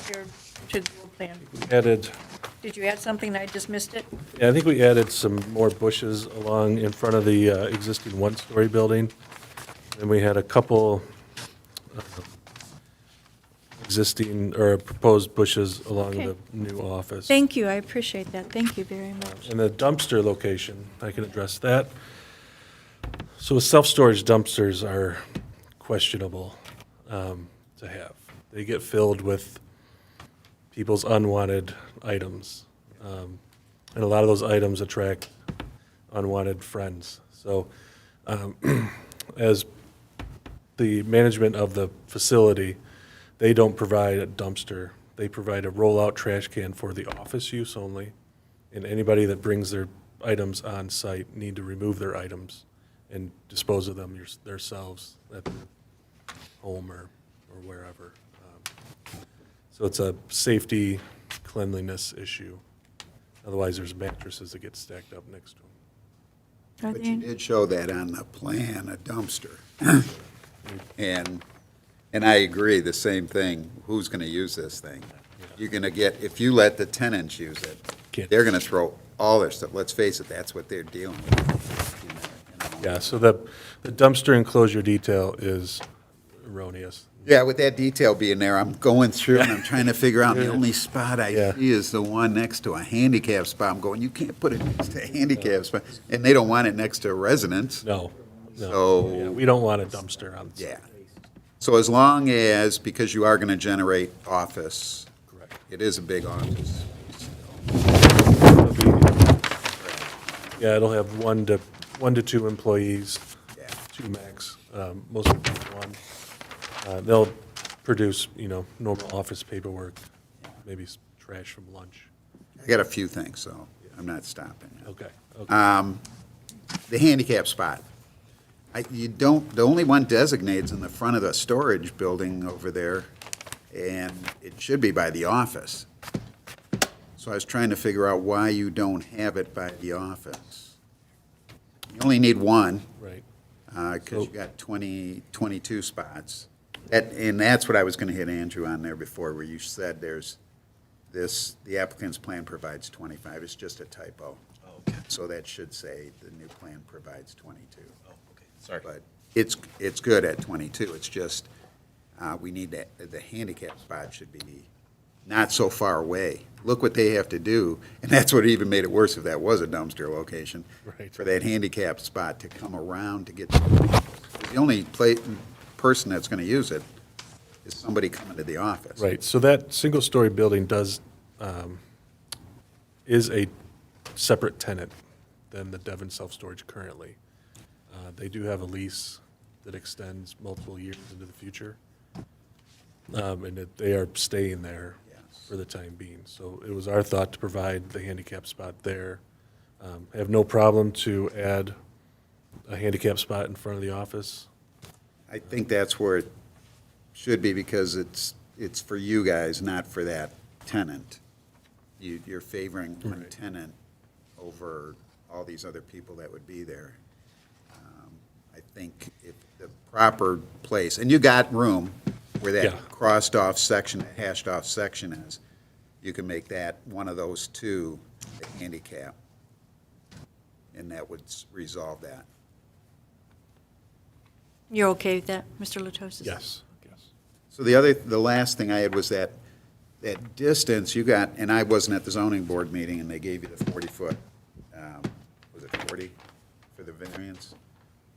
here to the old plan. Added, Did you add something and I just missed it? yeah, I think we added some more bushes along in front of the existing one-story building. And we had a couple existing or proposed bushes along Okay. the new office. Thank you, I appreciate that. Thank you very much. And the dumpster location, I can address that. So self-storage dumpsters are questionable to have. They get filled with people's unwanted items. And a lot of those items attract unwanted friends. So as the management of the facility, they don't provide a dumpster. They provide a roll-out trash can for the office use only. And anybody that brings their items on site need to remove their items and dispose of them themselves at their home or wherever. So it's a safety, cleanliness issue. Otherwise, there's mattresses that get stacked up next to them. Are But there you any- did show that on the plan, a dumpster. And I agree, the same thing, who's gonna use this thing? You're gonna get, if you let the tenants use it, Can't- they're gonna throw all their stuff, let's face it, that's what they're dealing with. you know. Yeah, so the dumpster enclosure detail is erroneous. Yeah, with that detail being there, I'm going through and I'm trying to figure out, the only spot I Yeah. see is the one next to a handicap spot. I'm going, you can't put it next to a handicap spot, and they don't want it next to a residence. No, no. So- Yeah, we don't want a dumpster on site. Yeah. So as long as, because you are gonna generate office, Correct. it is a big office. It'll be- Yeah, it'll have one to two employees, Yeah. 2 max, most of them one. They'll produce, normal office paperwork, maybe trash from lunch. I got a few things, so I'm not stopping. Okay. The handicap spot. The only one designated in the front of the storage building over there, and it should be by the office. So I was trying to figure out why you don't have it by the office. You only need one, Right. because you got 22 spots. And that's what I was gonna hit Andrew on there before, where you said the applicant's plan provides 25, it's just a typo. So that should say the new plan provides 22. Sorry. But it's good at 22, it's just, we need the handicap spot should be not so far away. Look what they have to do, and that's what even made it worse if that was a dumpster location. Right. For that handicap spot to come around to get, the only person that's gonna use it is somebody coming to the office. Right, so that single-story building is a separate tenant than the Devon Self-Storage currently. They do have a lease that extends multiple years into the future, and that they are staying there for the time being. So it was our thought to provide the handicap spot there. I have no problem to add a handicap spot in front of the office. I think that's where it should be, because it's for you guys, not for that tenant. You're favoring one tenant over all these other people that would be there. I think if the proper place, and you got room where Yeah. that crossed-off section, hashed-off section is, you can make that one of those two, the handicap, and that would resolve that. You're okay with that, Mr. Latosis? Yes. So the last thing I had was that distance you got, and I wasn't at the zoning board meeting, and they gave you the 40-foot, was it 40 for the variance?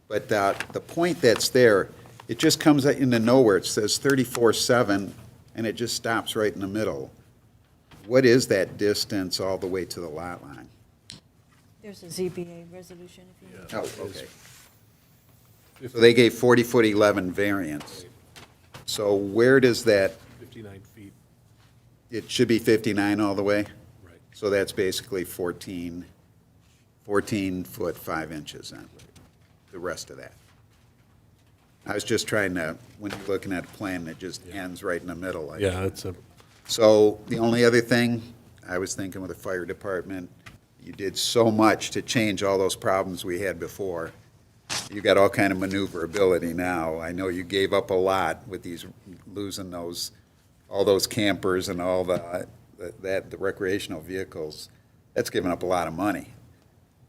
But the point that's there, it just comes out into nowhere. It says 34.7, and it just stops right in the middle. What is that distance all the way to the lot line? There's a ZBA resolution if you need. Oh, okay. So they gave 40-foot 11 variance. So where does that, 59 feet, it should be 59 all the way? right. So that's basically 14 foot 5 inches then, the rest of that. I was just trying to, when you're looking at a plan that just ends right in the middle. like- Yeah, it's So the only other thing, I was thinking with the fire department, you did so much to change all those problems we had before. You got all kind of maneuverability now. I know you gave up a lot with these, losing all those campers and all the recreational vehicles. That's given up a lot of money.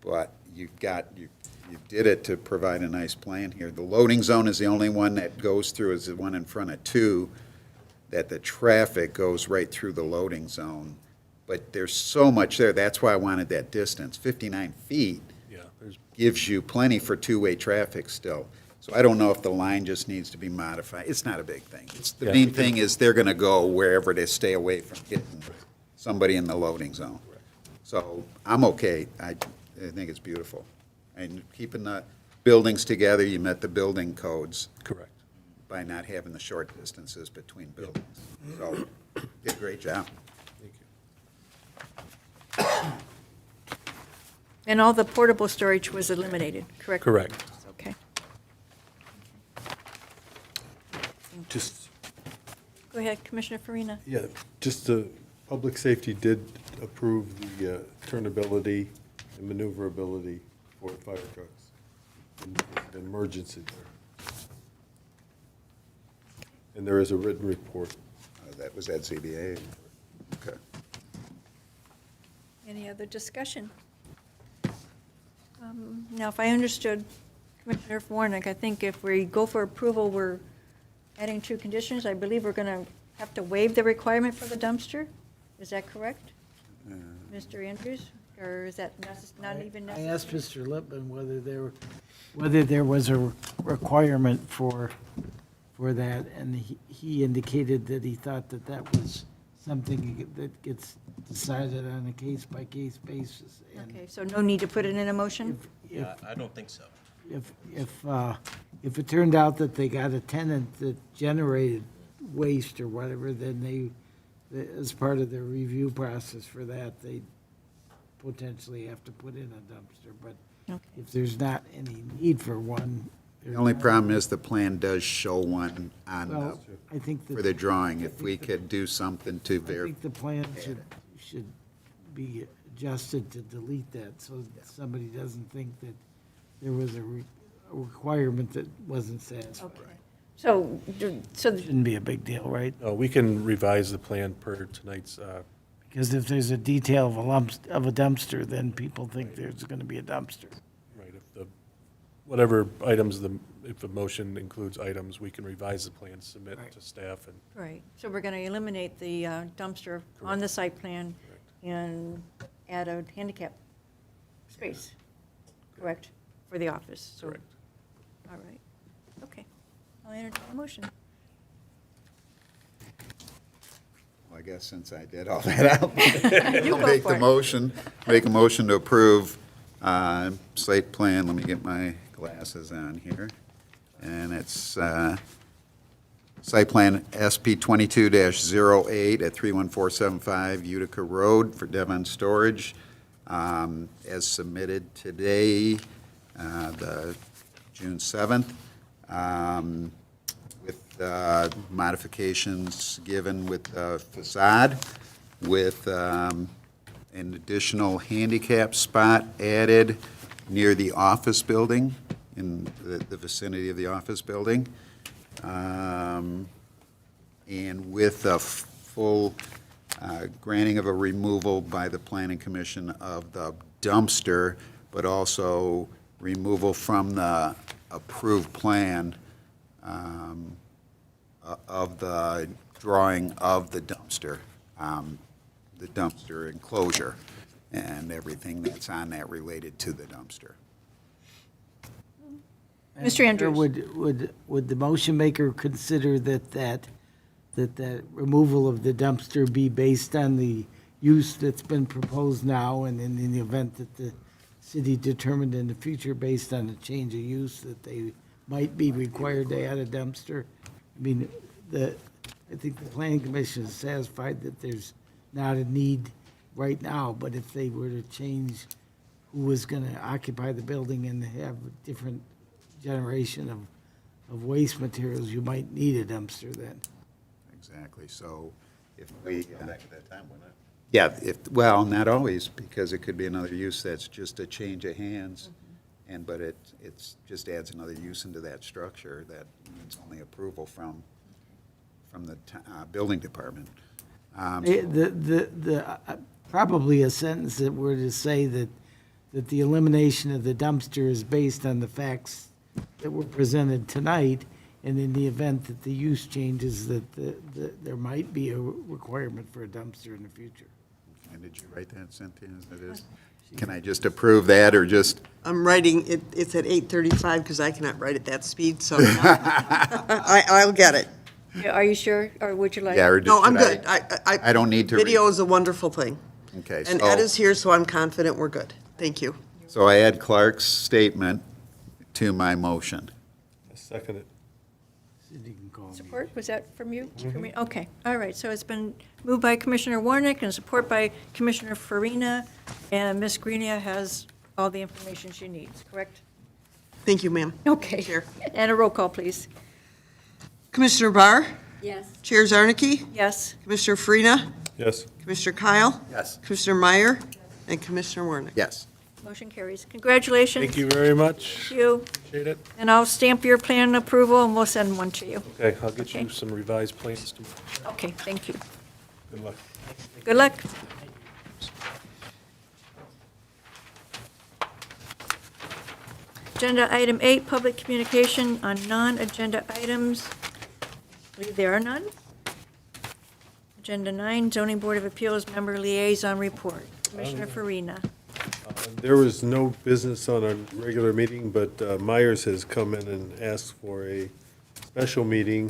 But you did it to provide a nice plan here. The loading zone is the only one that goes through, is the one in front of 2, that the traffic goes right through the loading zone. But there's so much there, that's why I wanted that distance. 59 feet yeah, there's, gives you plenty for two-way traffic still. So I don't know if the line just needs to be modified. It's not a big thing. The Yeah. main thing is they're gonna go wherever they stay away from hitting somebody in the loading zone. So I'm okay. I think it's beautiful. And keeping the buildings together, you met the building codes correct. by not having the short distances between buildings. So, did a great job. Thank you. And all the portable storage was eliminated, correct? Correct. Okay. Just, Go ahead, Commissioner Farina. yeah, just public safety did approve the turnability and maneuverability for fire trucks in the emergency there. And there is a written report. That was at ZBA. Okay. Any other discussion? Now, if I understood Commissioner Warnick, I think if we go for approval, we're adding 2 conditions. I believe we're going to have to waive the requirement for the dumpster. Is that correct? Mr. Andrews? Or is that not even I necessary? asked Mr. Lippman whether there was a requirement for that, and he indicated that he thought that that was something that gets decided on a case-by-case basis. And Okay, so no need to put it in a motion? if, I don't think so. if it turned out that they got a tenant that generated waste or whatever, then as part of their review process for that, they potentially have to put in a dumpster. But Okay. if there's not any need for one. The only problem is the plan does show one on Well, I think for that, the drawing. If we could do something to I verify. think the plan should be adjusted to delete that, so that somebody doesn't think that there was a requirement that wasn't satisfied. Okay. So, Shouldn't be a big deal, right? We can revise the plan per tonight's, Because if there's a detail of a dumpster, then people think there's gonna be a dumpster. right, if the, whatever items, if the motion includes items, we can revise the plan, submit Right. to staff, and right, so we're going to eliminate the dumpster on the site plan and add a handicap space, correct, for the office? So- Correct. All right, okay. I'll entertain a motion. Well, I guess since I did all that, You I'll go make for the it. motion, make a motion to approve site plan. Let me get my glasses on here. And it's site plan SP 22-08 at 31475 Utica Road for Devon Storage, as submitted today, the June 7th, with modifications given with facade, with an additional handicap spot added near the office building, in the vicinity of the office building, and with a full granting of a removal by the Planning Commission of the dumpster, but also removal from the approved plan of the drawing of the dumpster enclosure, and everything that's on that related to the dumpster. Mr. Andrews. Would the motion maker consider that removal of the dumpster be based on the use that's been proposed now, and in the event that the city determined in the future, based on a change of use, that they might be required to add a dumpster? I mean, I think the planning commission is satisfied that there's not a need right now, but if they were to change who was gonna occupy the building and have a different generation of waste materials, you might need a dumpster then. Exactly, so if we. Back at that time, wouldn't it? Yeah, well, not always, because it could be another use that's just a change of hands, but it's just adds another use into that structure that needs only approval from the building department. Probably a sentence that were to say that the elimination of the dumpster is based on the facts that were presented tonight, and in the event that the use changes, that there might be a requirement for a dumpster in the future. And did you write that, Cynthia, as it is? Can I just approve that, or just, I'm writing, it's at 8:35 because I cannot write at that speed, so I'll get it. Yeah, are you sure, or would you like? yeah, or just? No, I'm should good. I don't need to. Video is a wonderful thing. Okay, And Ed is so, here, so I'm confident we're good. Thank you. so I add Clark's statement to my motion. I second it. Cindy can call me. Support, was that from you? Okay, all right, so it's been moved by Commissioner Warnick and support by Commissioner Farina, and Ms. Greenia has all the information she needs, correct? Thank you, ma'am. Okay. Chair. And a roll call, please. Commissioner Barr, Yes. Chair Zarnicki, Yes. Commissioner Farina, Yes. Commissioner Kyle, Yes. Commissioner Meyer, and Commissioner Warnick. Yes. Motion carries. Congratulations. Thank you very much. Thank you. Appreciate it. And I'll stamp your plan approval, and we'll send one to you. Okay, I'll get Okay. you some revised plans tomorrow. Okay, thank you. Good luck. Good luck. Agenda item 8, public communication on non-agenda items. I believe there are none. Agenda 9, zoning board of appeals member liaison report. Commissioner Farina. There was no business on our regular meeting, but Myers has come in and asked for a special meeting.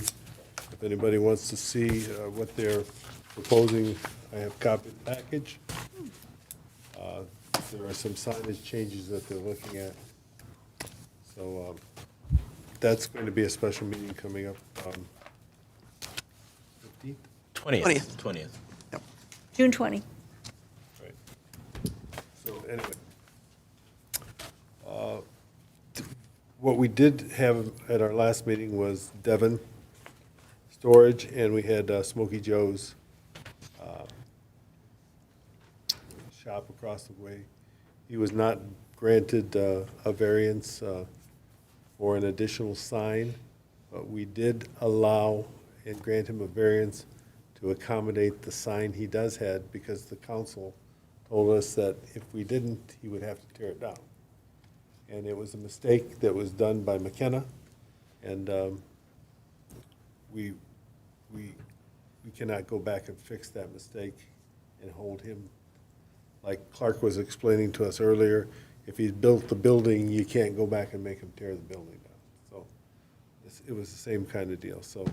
If anybody wants to see what they're proposing, I have copied the package. There are some signage changes that they're looking at. So that's going to be a special meeting coming up 15th. 20th. 20th. June 20. Right. So anyway, what we did have at our last meeting was Devon Storage, and we had Smokey Joe's shop across the way. He was not granted a variance for an additional sign, but we did allow and grant him a variance to accommodate the sign he does have, because the council told us that if we didn't, he would have to tear it down. And it was a mistake that was done by McKenna, and we cannot go back and fix that mistake and hold him. Like Clark was explaining to us earlier, if he built the building, you can't go back and make him tear the building down. So it was the same kind of deal. So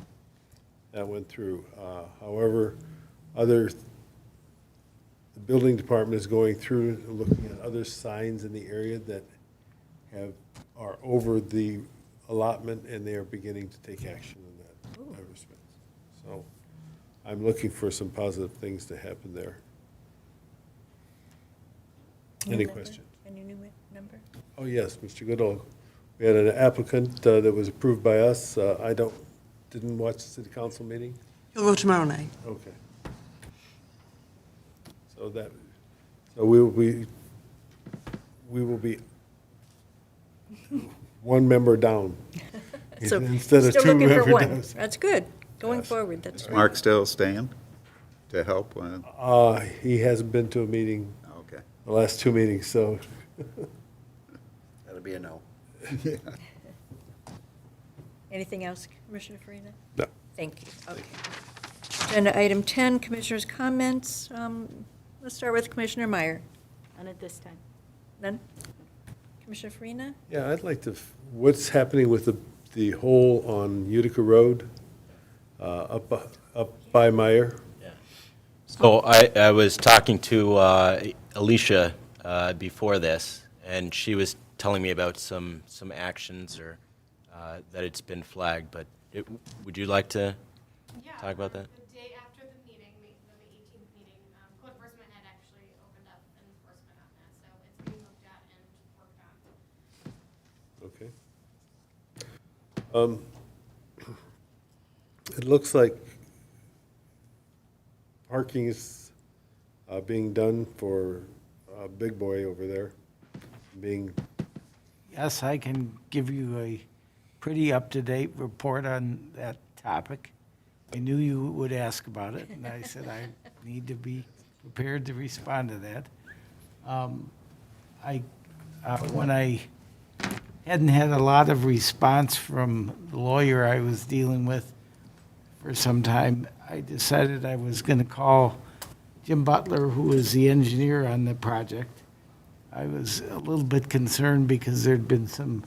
that went through. However, the building department is going through, looking at other signs in the area that are over the allotment, and they are beginning to take action in that respect. So I'm looking for some positive things to happen there. Any questions? Any new number? Oh, yes, Mr. Goodall. We had an applicant that was approved by us. Didn't watch the city council meeting? He'll go tomorrow night. Okay. So we will be one member down So instead of still two looking for member one. down. That's good. Going forward, that's right. Mark still staying to help? He hasn't been to a meeting, Okay. the last two meetings, so. That'll be a no. Anything else, Commissioner Farina? No. Thank you. Okay. Agenda item 10, commissioners' comments. Let's start with Commissioner Meyer. None at this time. None? Commissioner Farina? Yeah, I'd like to, what's happening with the hole on Utica Road, up by Meyer? So I was talking to Alicia before this, and she was telling me about some actions or that it's been flagged, but would you like to talk about that? The day after the meeting, the 18th meeting, code enforcement had actually opened up an enforcement on that, so it's being looked at and worked on. Okay. It looks like parking is being done for Big Boy over there, being, Yes, I can give you a pretty up-to-date report on that topic. I knew you would ask about it, and I said I need to be prepared to respond to that. When I hadn't had a lot of response from the lawyer I was dealing with for some time, I decided I was going to call Jim Butler, who is the engineer on the project. I was a little bit concerned because there'd been some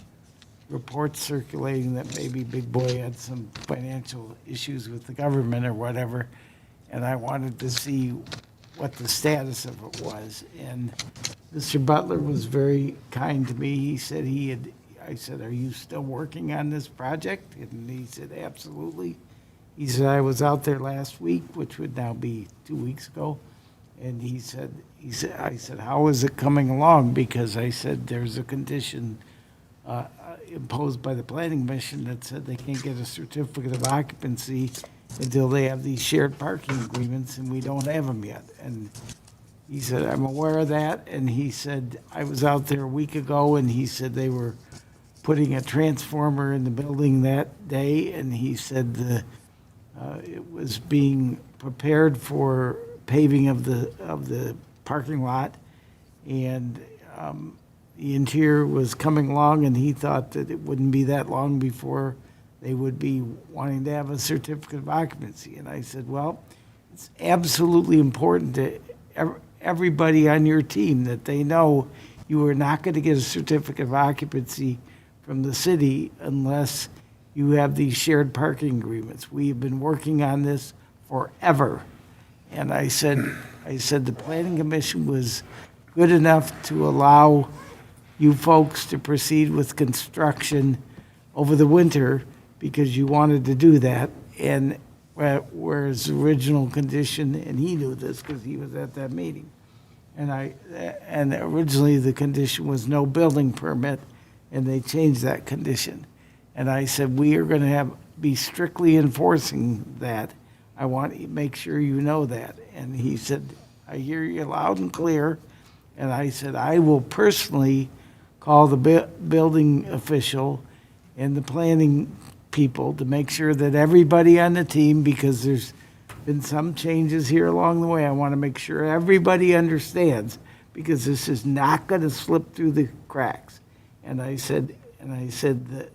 reports circulating that maybe Big Boy had some financial issues with the government or whatever, and I wanted to see what the status of it was. And Mr. Butler was very kind to me. He said I said, "Are you still working on this project?" And he said, "Absolutely." He said, "I was out there last week," which would now be 2 weeks ago, and I said, "How is it coming along?" Because I said, "There's a condition imposed by the planning commission that said they can't get a certificate of occupancy until they have these shared parking agreements, and we don't have them yet. And he said, I'm aware of that, and he said, I was out there a week ago, and he said they were putting a transformer in the building that day, and he said it was being prepared for paving of the parking lot, and the interior was coming along, and he thought that it wouldn't be that long before they would be wanting to have a certificate of occupancy. And I said, well, it's absolutely important to everybody on your team that they know you are not going to get a certificate of occupancy from the city unless you have these shared parking agreements. We have been working on this forever. And I said the planning commission was good enough to allow you folks to proceed with construction over the winter because you wanted to do that. And whereas the original condition, and he knew this because he was at that meeting, and originally the condition was no building permit, and they changed that condition. And I said, we are going to be strictly enforcing that. I want to make sure you know that. And he said, I hear you loud and clear. And I said, I will personally call the building official and the planning people to make sure that everybody on the team, because there's been some changes here along the way, I want to make sure everybody understands, because this is not going to slip through the cracks. And I said that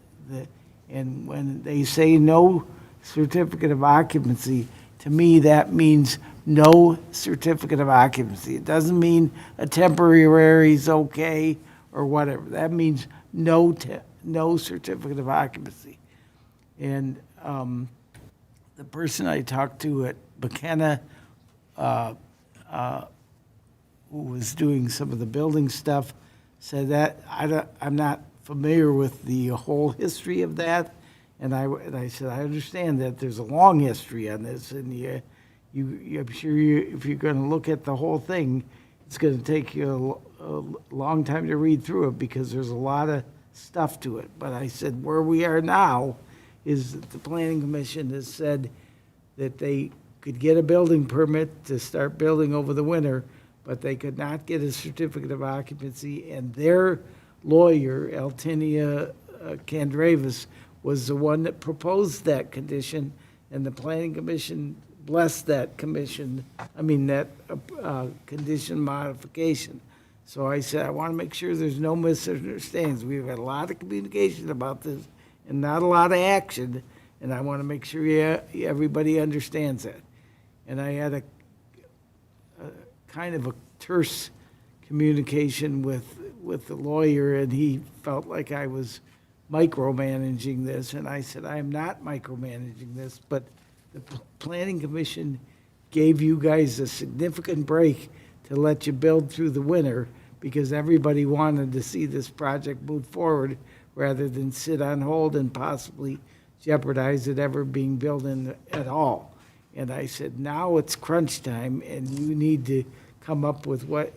and when they say no certificate of occupancy, to me, that means no certificate of occupancy. It doesn't mean a temporary is okay or whatever. That means no certificate of occupancy. And the person I talked to at McKenna, who was doing some of the building stuff, said that I'm not familiar with the whole history of that. And I said, I understand that there's a long history on this, and I'm sure if you're going to look at the whole thing, it's going to take you a long time to read through it because there's a lot of stuff to it. But I said, where we are now is that the Planning Commission has said that they could get a building permit to start building over the winter, but they could not get a certificate of occupancy, and their lawyer, Altinia Candravis, was the one that proposed that condition, and the Planning Commission blessed that condition modification. So I said, I want to make sure there's no misunderstandings. We've had a lot of communication about this and not a lot of action, and I want to make sure everybody understands that. And I had a kind of a terse communication with the lawyer, and he felt like I was micromanaging this, and I said, I am not micromanaging this, but the Planning Commission gave you guys a significant break to let you build through the winter because everybody wanted to see this project move forward rather than sit on hold and possibly jeopardize it ever being built in at all. And I said, now it's crunch time, and you need to come up with what,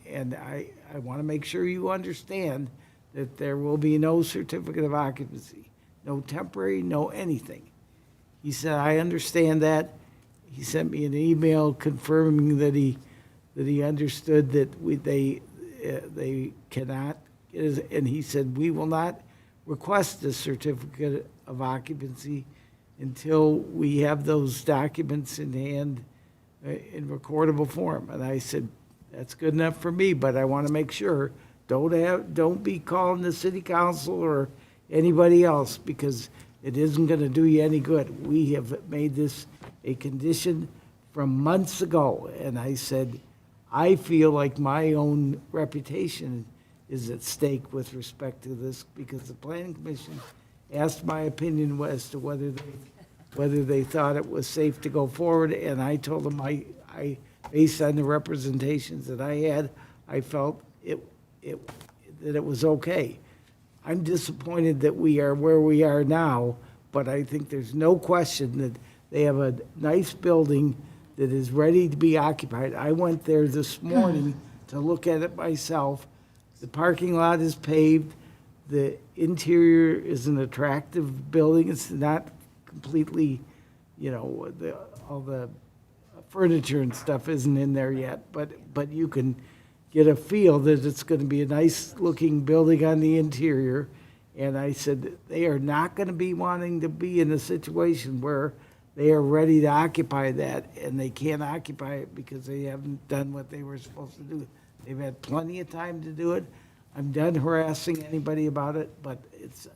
and I want to make sure you understand that there will be no certificate of occupancy, no temporary, no anything. He said, I understand that. He sent me an email confirming that he understood that they cannot, and he said, we will not request a certificate of occupancy until we have those documents in hand in recordable form. And I said, that's good enough for me, but I want to make sure, don't be calling the city council or anybody else because it isn't going to do you any good. We have made this a condition from months ago, and I said, I feel like my own reputation is at stake with respect to this because the Planning Commission asked my opinion as to whether they thought it was safe to go forward, and I told them I based on the representations that I had, I felt that it was okay. I'm disappointed that we are where we are now, but I think there's no question that they have a nice building that is ready to be occupied. I went there this morning to look at it myself. The parking lot is paved. the interior is an attractive building. It's not completely, all the furniture and stuff isn't in there yet, but you can get a feel that it's going to be a nice-looking building on the interior. And I said, they are not going to be wanting to be in a situation where they are ready to occupy that, and they can't occupy it because they haven't done what they were supposed to do. They've had plenty of time to do it. I'm done harassing anybody about it, but it's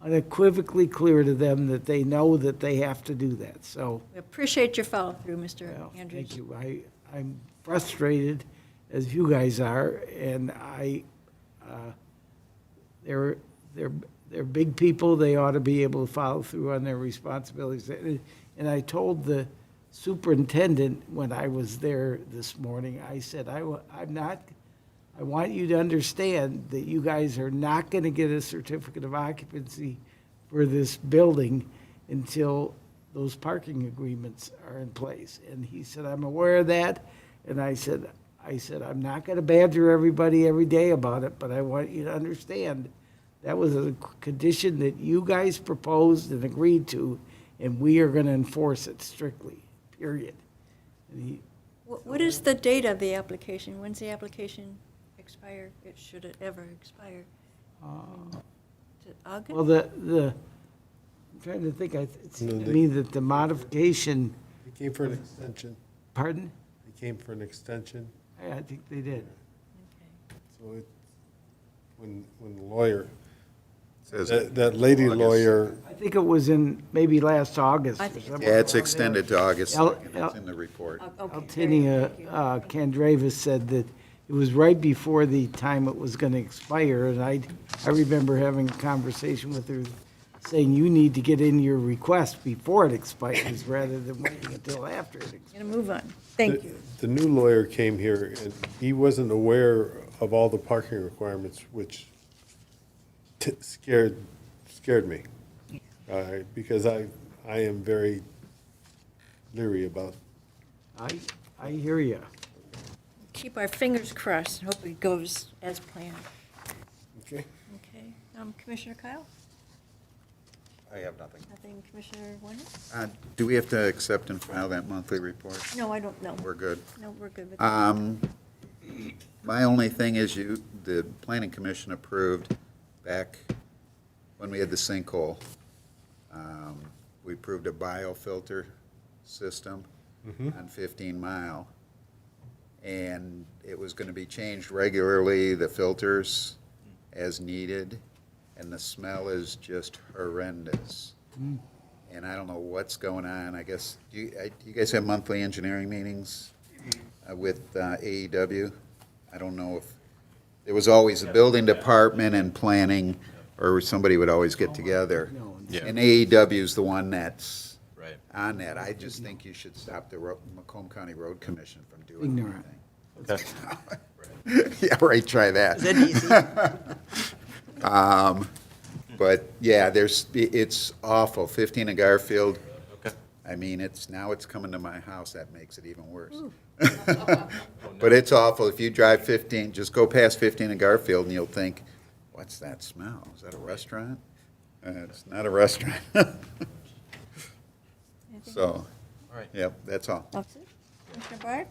unequivocally clear to them that they know that they have to do that, so. We appreciate your follow-through, Mr. Well, Andrews. thank you. I'm frustrated, as you guys are, and they're big people. They ought to be able to follow through on their responsibilities. And I told the superintendent when I was there this morning, I said, I want you to understand that you guys are not going to get a certificate of occupancy for this building until those parking agreements are in place. And he said, I'm aware of that. And I said, I'm not going to badger everybody every day about it, but I want you to understand that was a condition that you guys proposed and agreed to, and we are going to enforce it strictly, period. And What is the date of the application? When's the application expire? Should it ever expire? Is it August? well, I'm trying to think, it seemed to me that the modification, It came for an extension. pardon? It came for an extension. I think they did. So when the lawyer, Says that lady August. lawyer, I think it was in maybe last August or something. Yeah, it's extended to August El- 2nd. It's in the report. Altinia Kandravas said that it was right before the time it was going to expire, and I remember having a conversation with her saying you need to get in your request before it expires rather than waiting until after it expires. Gonna move on. Thank you. the new lawyer came here, and he wasn't aware of all the parking requirements, which scared me. Because I am very leery about. I hear you. Keep our fingers crossed and hope it goes as planned. Okay. Okay. Commissioner Kyle? I have nothing. Nothing, Commissioner Warner? Do we have to accept and file that monthly report? No, I don't know. We're good. No, we're good with that. My only thing is the planning commission approved back when we had the sinkhole. We approved a biofilter system on 15 Mile. And it was going to be changed regularly, the filters as needed, and the smell is just horrendous. And I don't know what's going on. I guess, do you guys have monthly engineering meetings with AEW? I don't know if, there was always a building department and planning, or somebody would always get together. And AEW is the one that's on that. I just think you should stop the Macomb County Road Commission from doing Ignorant. anything. Yeah, right, try that. Is that easy? But, yeah, it's awful. 15 in Garfield. I mean, now it's coming to my house. That makes it even worse. But it's awful. If you drive 15, just go past 15 in Garfield and you'll think, what's that smell? Is that a restaurant? It's not a restaurant. So, yep, that's all. That's it. Commissioner Barr?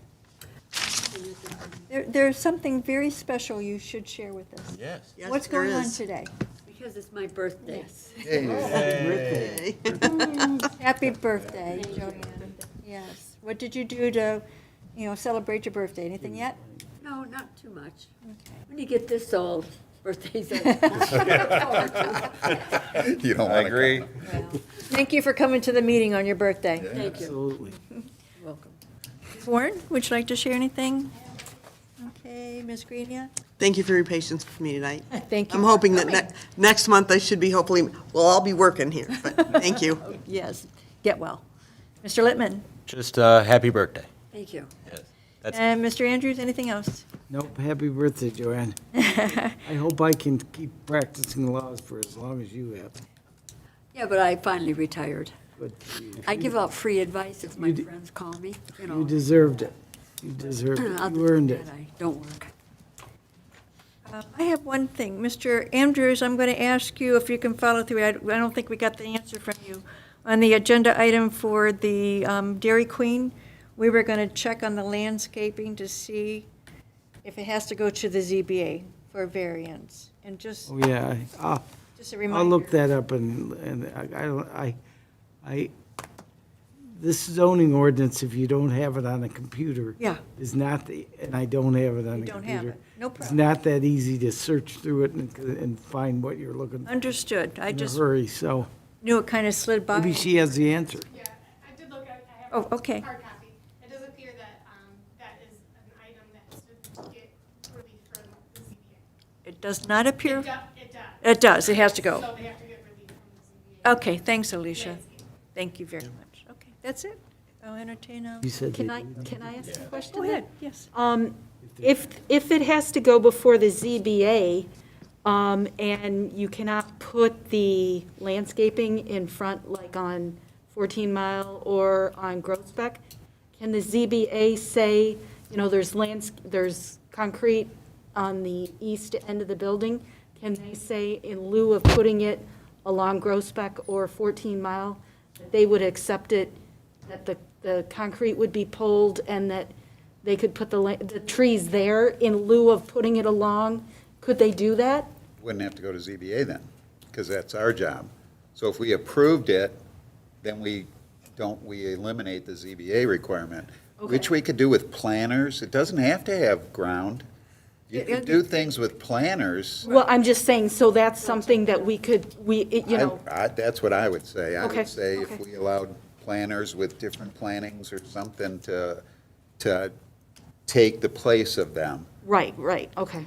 There's something very special you should share with us. Yes. Yes, What's there going on is. today? Because it's my birthday. Birthday. Happy birthday, Joanne. Yes. What did you do to, celebrate your birthday? Anything yet? No, not too much. Okay. When you get this old, birthdays are. You don't want to agree. Well, thank you for coming to the meeting on your birthday. Thank you. Absolutely. Welcome. Ms. Warren, would you like to share anything? Okay, Ms. Greenia? Thank you for your patience with me tonight. Thank you. I'm hoping that next month I should be I'll be working here, but thank you. Yes, get well. Mr. Littman? Just happy birthday. Thank you. Yes. That's And Mr. Andrews, anything else? Nope, happy birthday, Joanne. I hope I can keep practicing laws for as long as you have. Yeah, but I finally retired. Good for you. I give out free advice as my You d- friends call me, you You know. deserved it. You deserved it. Other You earned than it. that, I don't work. I have one thing. Mr. Andrews, I'm going to ask you if you can follow through. I don't think we got the answer from you. On the agenda item for the Dairy Queen, we were going to check on the landscaping to see if it has to go to the ZBA for variance. And just, Oh, yeah, just a reminder. I'll look that up and this zoning ordinance, if you don't have it on a computer. Yeah. Is not, and I don't have it on You a don't computer. have it. No It's problem. not that easy to search through it and find what you're looking for Understood. I in a just hurry, so knew it kind of slid by. maybe she has the answer. Yeah, I did look at, I have Oh, a okay. hard copy. It does appear that, that is an item that has to get relief from the ZBA. It does not appear? It does. It does. It has to go. So they have to get relief from the ZBA. Okay, thanks, Alicia. Landscape. Thank you very much. Okay, that's it. I'll entertain a. You said Can that- can I ask a question? Go then? ahead, yes. If it has to go before the ZBA, and you cannot put the landscaping in front, like on 14 Mile or on Groesbeck, can the ZBA say, you know, there's concrete on the east end of the building? Can they say, in lieu of putting it along Groesbeck or 14 Mile, that they would accept it, that the concrete would be pulled and that they could put the trees there in lieu of putting it along? Could they do that? Wouldn't have to go to ZBA then, because that's our job. So if we approved it, then we eliminate the ZBA requirement, which we could do with planners. It doesn't have to have ground. You could do things with planners. Well, I'm just saying, so that's something that we could, you know, That's what I would say. I Okay, would say if okay. we allowed planners with different plannings or something to take the place of them, right, okay.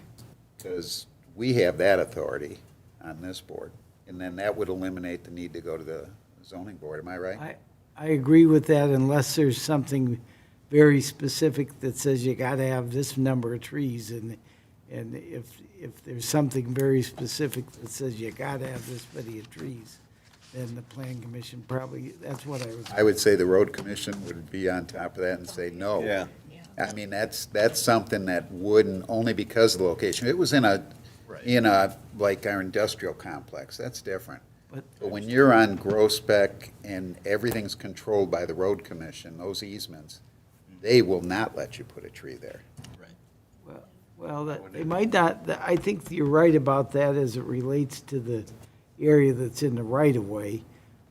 because we have that authority on this board. And then that would eliminate the need to go to the zoning board, am I right? I agree with that unless there's something very specific that says you gotta have this number of trees, and if there's something very specific that says you gotta have this many of trees, then the plan commission probably, that's what I would. I would say the road commission would be on top of that and say no. Yeah. I mean, that's something that wouldn't, only because of the location. It was in a, like our industrial complex, that's different. But when you're on Groesbeck and everything's controlled by the road commission, those easements, they will not let you put a tree there. Well, they might not, I think you're right about that as it relates to the area that's in the right-of-way,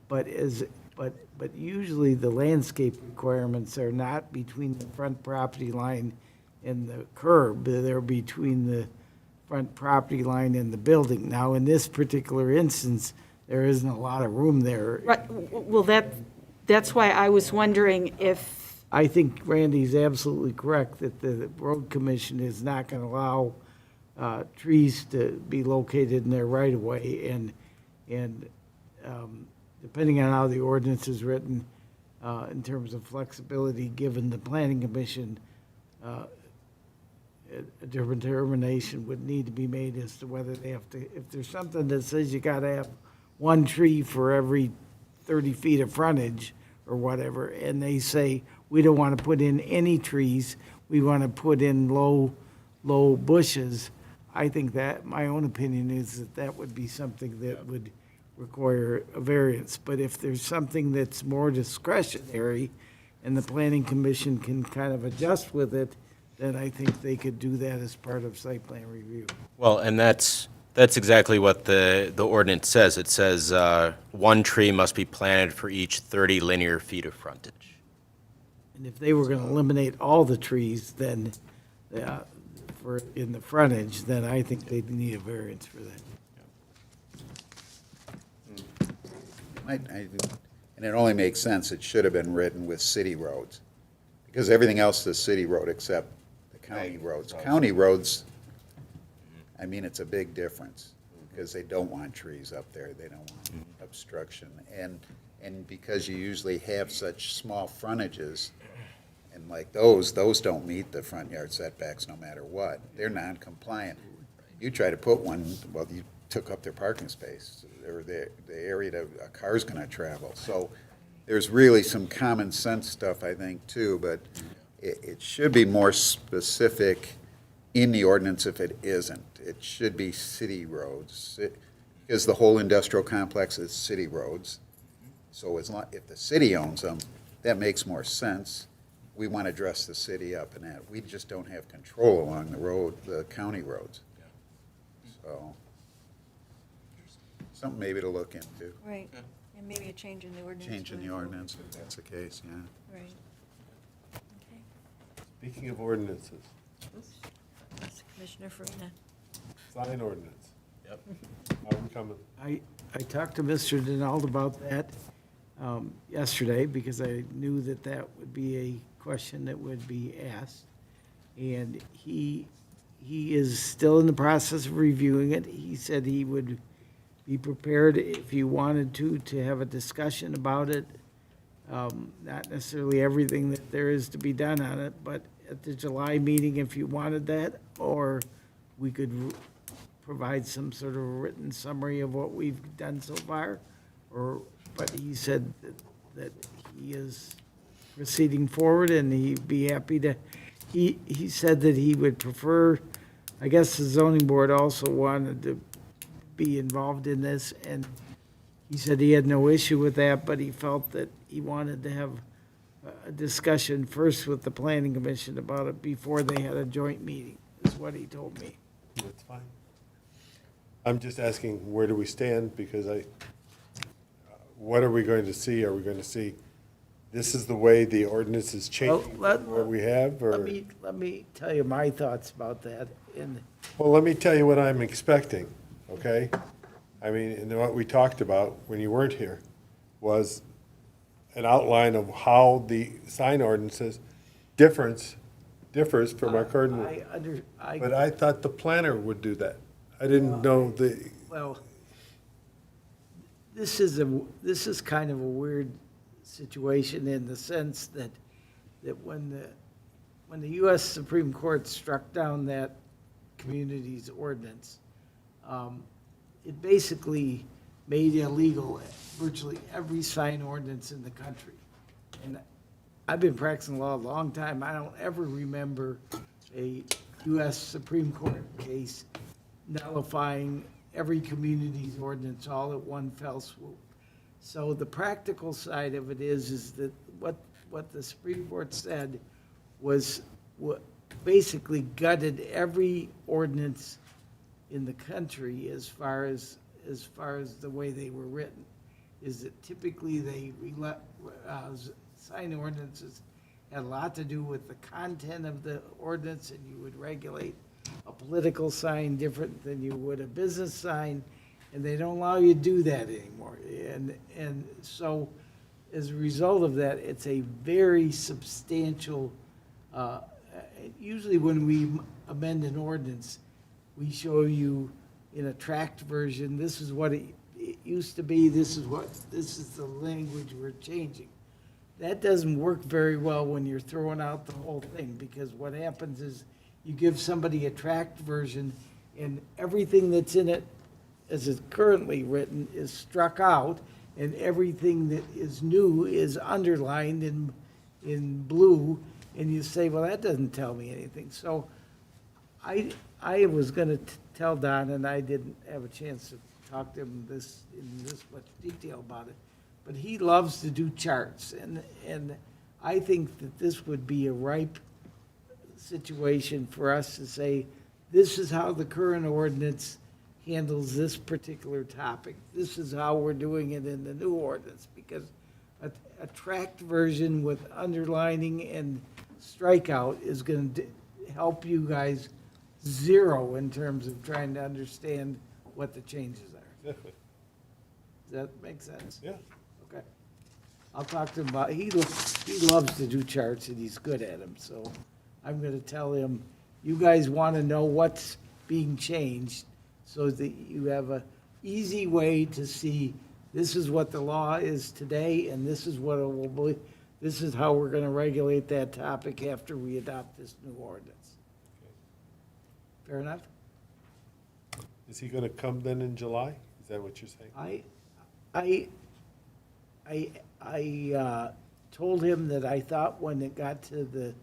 but usually the landscape requirements are not between the front property line and the curb, they're between the front property line and the building. Now, in this particular instance, there isn't a lot of room there. Right, well, that's why I was wondering if, I think Randy's absolutely correct that the road commission is not going to allow trees to be located in their right-of-way, and depending on how the ordinance is written, in terms of flexibility, given the planning commission, a determination would need to be made as to whether they have to, if there's something that says you got to have one tree for every 30 feet of frontage or whatever, and they say, we don't want to put in any trees, we want to put in low bushes, I think that, my own opinion is that that would be something that would require a variance. But if there's something that's more discretionary and the planning commission can kind of adjust with it, then I think they could do that as part of site plan review. Well, and that's exactly what the ordinance says. It says one tree must be planted for each 30 linear feet of frontage. And if they were going to eliminate all the trees, then, in the frontage, then I think they'd need a variance for that. And it only makes sense, it should have been written with city roads, because everything else is city road except the county roads. County roads, I mean, it's a big difference, because they don't want trees up there, they don't want obstruction. And because you usually have such small frontages, and like those don't meet the front yard setbacks no matter what. They're non-compliant. You try to put one, well, you took up their parking space, or the area that a car's gonna travel. So there's really some common sense stuff, I think, too, but it should be more specific in the ordinance if it isn't. It should be city roads, because the whole industrial complex is city roads. So as long, if the city owns them, that makes more sense. We want to dress the city up in that. We just don't have control along the road, the county roads. So, something maybe to look into, Right, and maybe a change in the ordinance. changing the ordinance if that's the case, yeah. Right. Okay. Speaking of ordinances, That's Commissioner Farina. sign ordinance. Yep. How are we coming? I talked to Mr. Denault about that yesterday because I knew that that would be a question that would be asked. And he is still in the process of reviewing it. He said he would be prepared if you wanted to have a discussion about it. Not necessarily everything that there is to be done on it, but at the July meeting, if you wanted that, or we could provide some sort of written summary of what we've done so far, but he said that he is proceeding forward and he'd be happy to, he said that he would prefer, I guess the zoning board also wanted to be involved in this, and he said he had no issue with that, but he felt that he wanted to have a discussion first with the planning commission about it before they had a joint meeting, is what he told me. That's fine. I'm just asking, where do we stand? Because what are we going to see? Are we going to see, this is the way the ordinance is changing Well, what we have, or? Let me tell you my thoughts about that, and Well, let me tell you what I'm expecting, okay? I mean, and what we talked about when you weren't here was an outline of how the sign ordinances differs from our current. But I thought the planner would do that. I didn't know well, this is kind of a weird situation in the sense that when the U.S. Supreme Court struck down that community's ordinance, it basically made illegal virtually every sign ordinance in the country. And I've been practicing law a long time. I don't ever remember a U.S. Supreme Court case nullifying every community's ordinance all at one fell swoop. So the practical side of it is that what the Supreme Court said was what basically gutted every ordinance in the country as far as the way they were written, is that typically sign ordinances had a lot to do with the content of the ordinance, and you would regulate a political sign different than you would a business sign, and they don't allow you to do that anymore. And so as a result of that, it's a very substantial, usually when we amend an ordinance, we show you in a tracked version, this is what it used to be, this is the language we're changing. That doesn't work very well when you're throwing out the whole thing, because what happens is you give somebody a tracked version, and everything that's in it, as it's currently written, is struck out, and everything that is new is underlined in blue, and you say, well, that doesn't tell me anything. So I was gonna tell Don, and I didn't have a chance to talk to him in this much detail about it, but he loves to do charts, and I think that this would be a ripe situation for us to say, this is how the current ordinance handles this particular topic. This is how we're doing it in the new ordinance, because a tracked version with underlining and strikeout is going to help you guys zero in terms of trying to understand what the changes are. Exactly. Does that make sense? Yeah. Okay. I'll talk to him about, he loves to do charts and he's good at them, so I'm gonna tell him, you guys wanna know what's being changed so that you have a easy way to see, this is what the law is today and this is what it will be, this is how we're gonna regulate that topic after we adopt this new ordinance. Fair enough? Is he gonna come then in July? Is that what you're saying? I told him that I thought when it got to the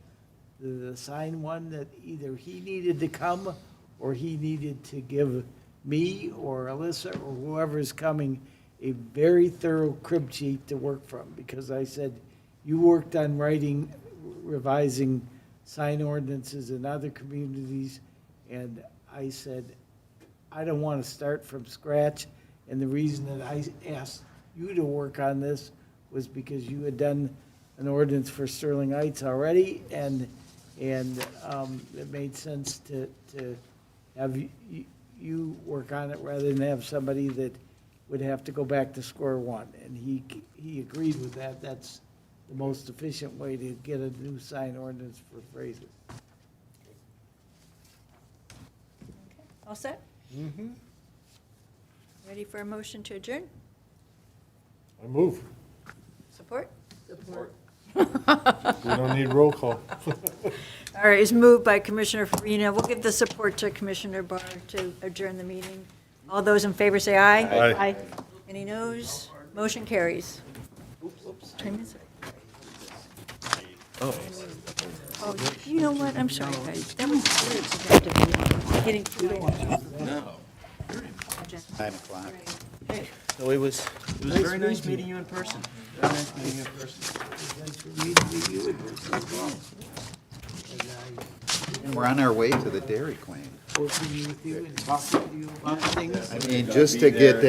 the sign one, that either he needed to come or he needed to give me or Alyssa or whoever's coming a very thorough crib sheet to work from, because I said, you worked on revising sign ordinances in other communities, and I said, I don't want to start from scratch, and the reason that I asked you to work on this was because you had done an ordinance for Sterling Heights already, and it made sense to have you work on it rather than have somebody that would have to go back to square one. And he agreed with that. That's the most efficient way to get a new sign ordinance for Fraser. All set? Mm-hmm. Ready for a motion to adjourn? I move. Support? We don't need roll call. All right, it's moved by Commissioner Farina. We'll give the support to Commissioner Barr to adjourn the meeting. All those in favor say aye. Aye. Any noes? Motion carries. Time is it? Oh, you know what? I'm sorry, guys. That was weird. Getting through it. 9 o'clock. So it was very nice meeting you in person. Very nice meeting you in person. Thanks for meeting with you. It was so long. And we're on our way to the Dairy Queen. Working with you and talking to you about things. I mean, just to get that.